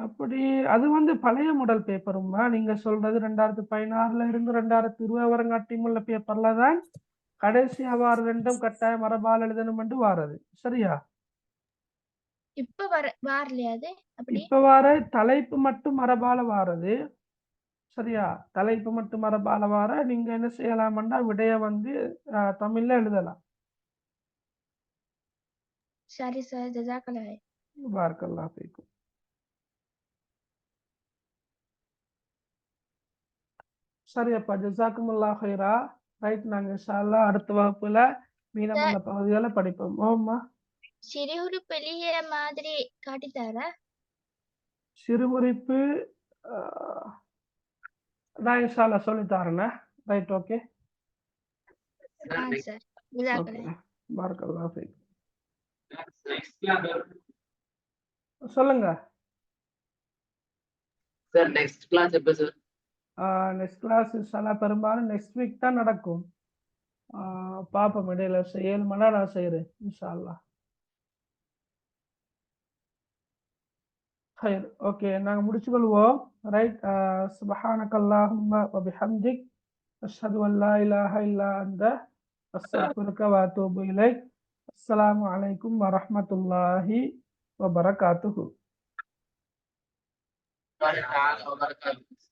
அப்படி அது வந்து பழைய மாடல் பேப்பருமா? நீங்க சொல்றது 2016ல இருந்து 2020 வரங்காட்டியும் உள்ள பேப்பர்ல தான் கடைசி வாரம் 2ம் கட்டாயம் மரபால் எழுதணும் என்று வாரது. சரியா? இப்ப வாரலையா அது? அப்படி இப்ப வார தலைப்பு மட்டும் மரபால வாரது. சரியா, தலைப்பு மட்டும் மரபால வார. நீங்க என்ன செய்யலாம்னா விடைய வந்து தமிழ்ல எழுதலாம். சரி சார், ஜஸாக்கல்லாஹ். பாரக்கல்லாஹ் ஃபீக்கும். சரி அப்பா, ஜஸாக்குமுல்லாஹ் ஹைரா. ரைட், நாங்க இன்ஷா அல்லாஹ் அடுத்த வகுப்புல மீதமுள்ள பகுதிகளை படிப்போம். ஓம்மா, சிறுகுறிப்பு எழுதிய மாதிரி காட்டித்தாரா? சிறுகுறிப்பு நான் இன்ஷா அல்லாஹ் சொல்லி தரேன். Right, okay. சார், ஜஸாக்கல்லாஹ். பாரக்கல்லாஹ் ஃபீக்கும். சொல்லுங்க சார். நெக்ஸ்ட் கிளாஸ் எப்ப சார்? நெக்ஸ்ட் கிளாஸ் இன்ஷால்லா பெரும்பாலும் நெக்ஸ்ட் வீக் தான் நடக்கும். பார்ப்போம், இடையில 7 மணி நேரம் நான் செய்கிறேன் இன்ஷால்லா. ஹைர், ஓகே, நாங்கள் முடிச்சுக்கொள்வோம். ரைட். சுபஹானக்கல்லாஹும்ம வ பிஹம்திக் அஷ்ஹது அன் லா இலாஹ இல்லா அன்த அஸ்தக்ஃபிருக வ அத்தூபு இலைக். அஸ்ஸலாமு அலைக்கும் வ ரஹ்மத்துல்லாஹி வ பரகாத்துஹு. Taala wabarakatuh.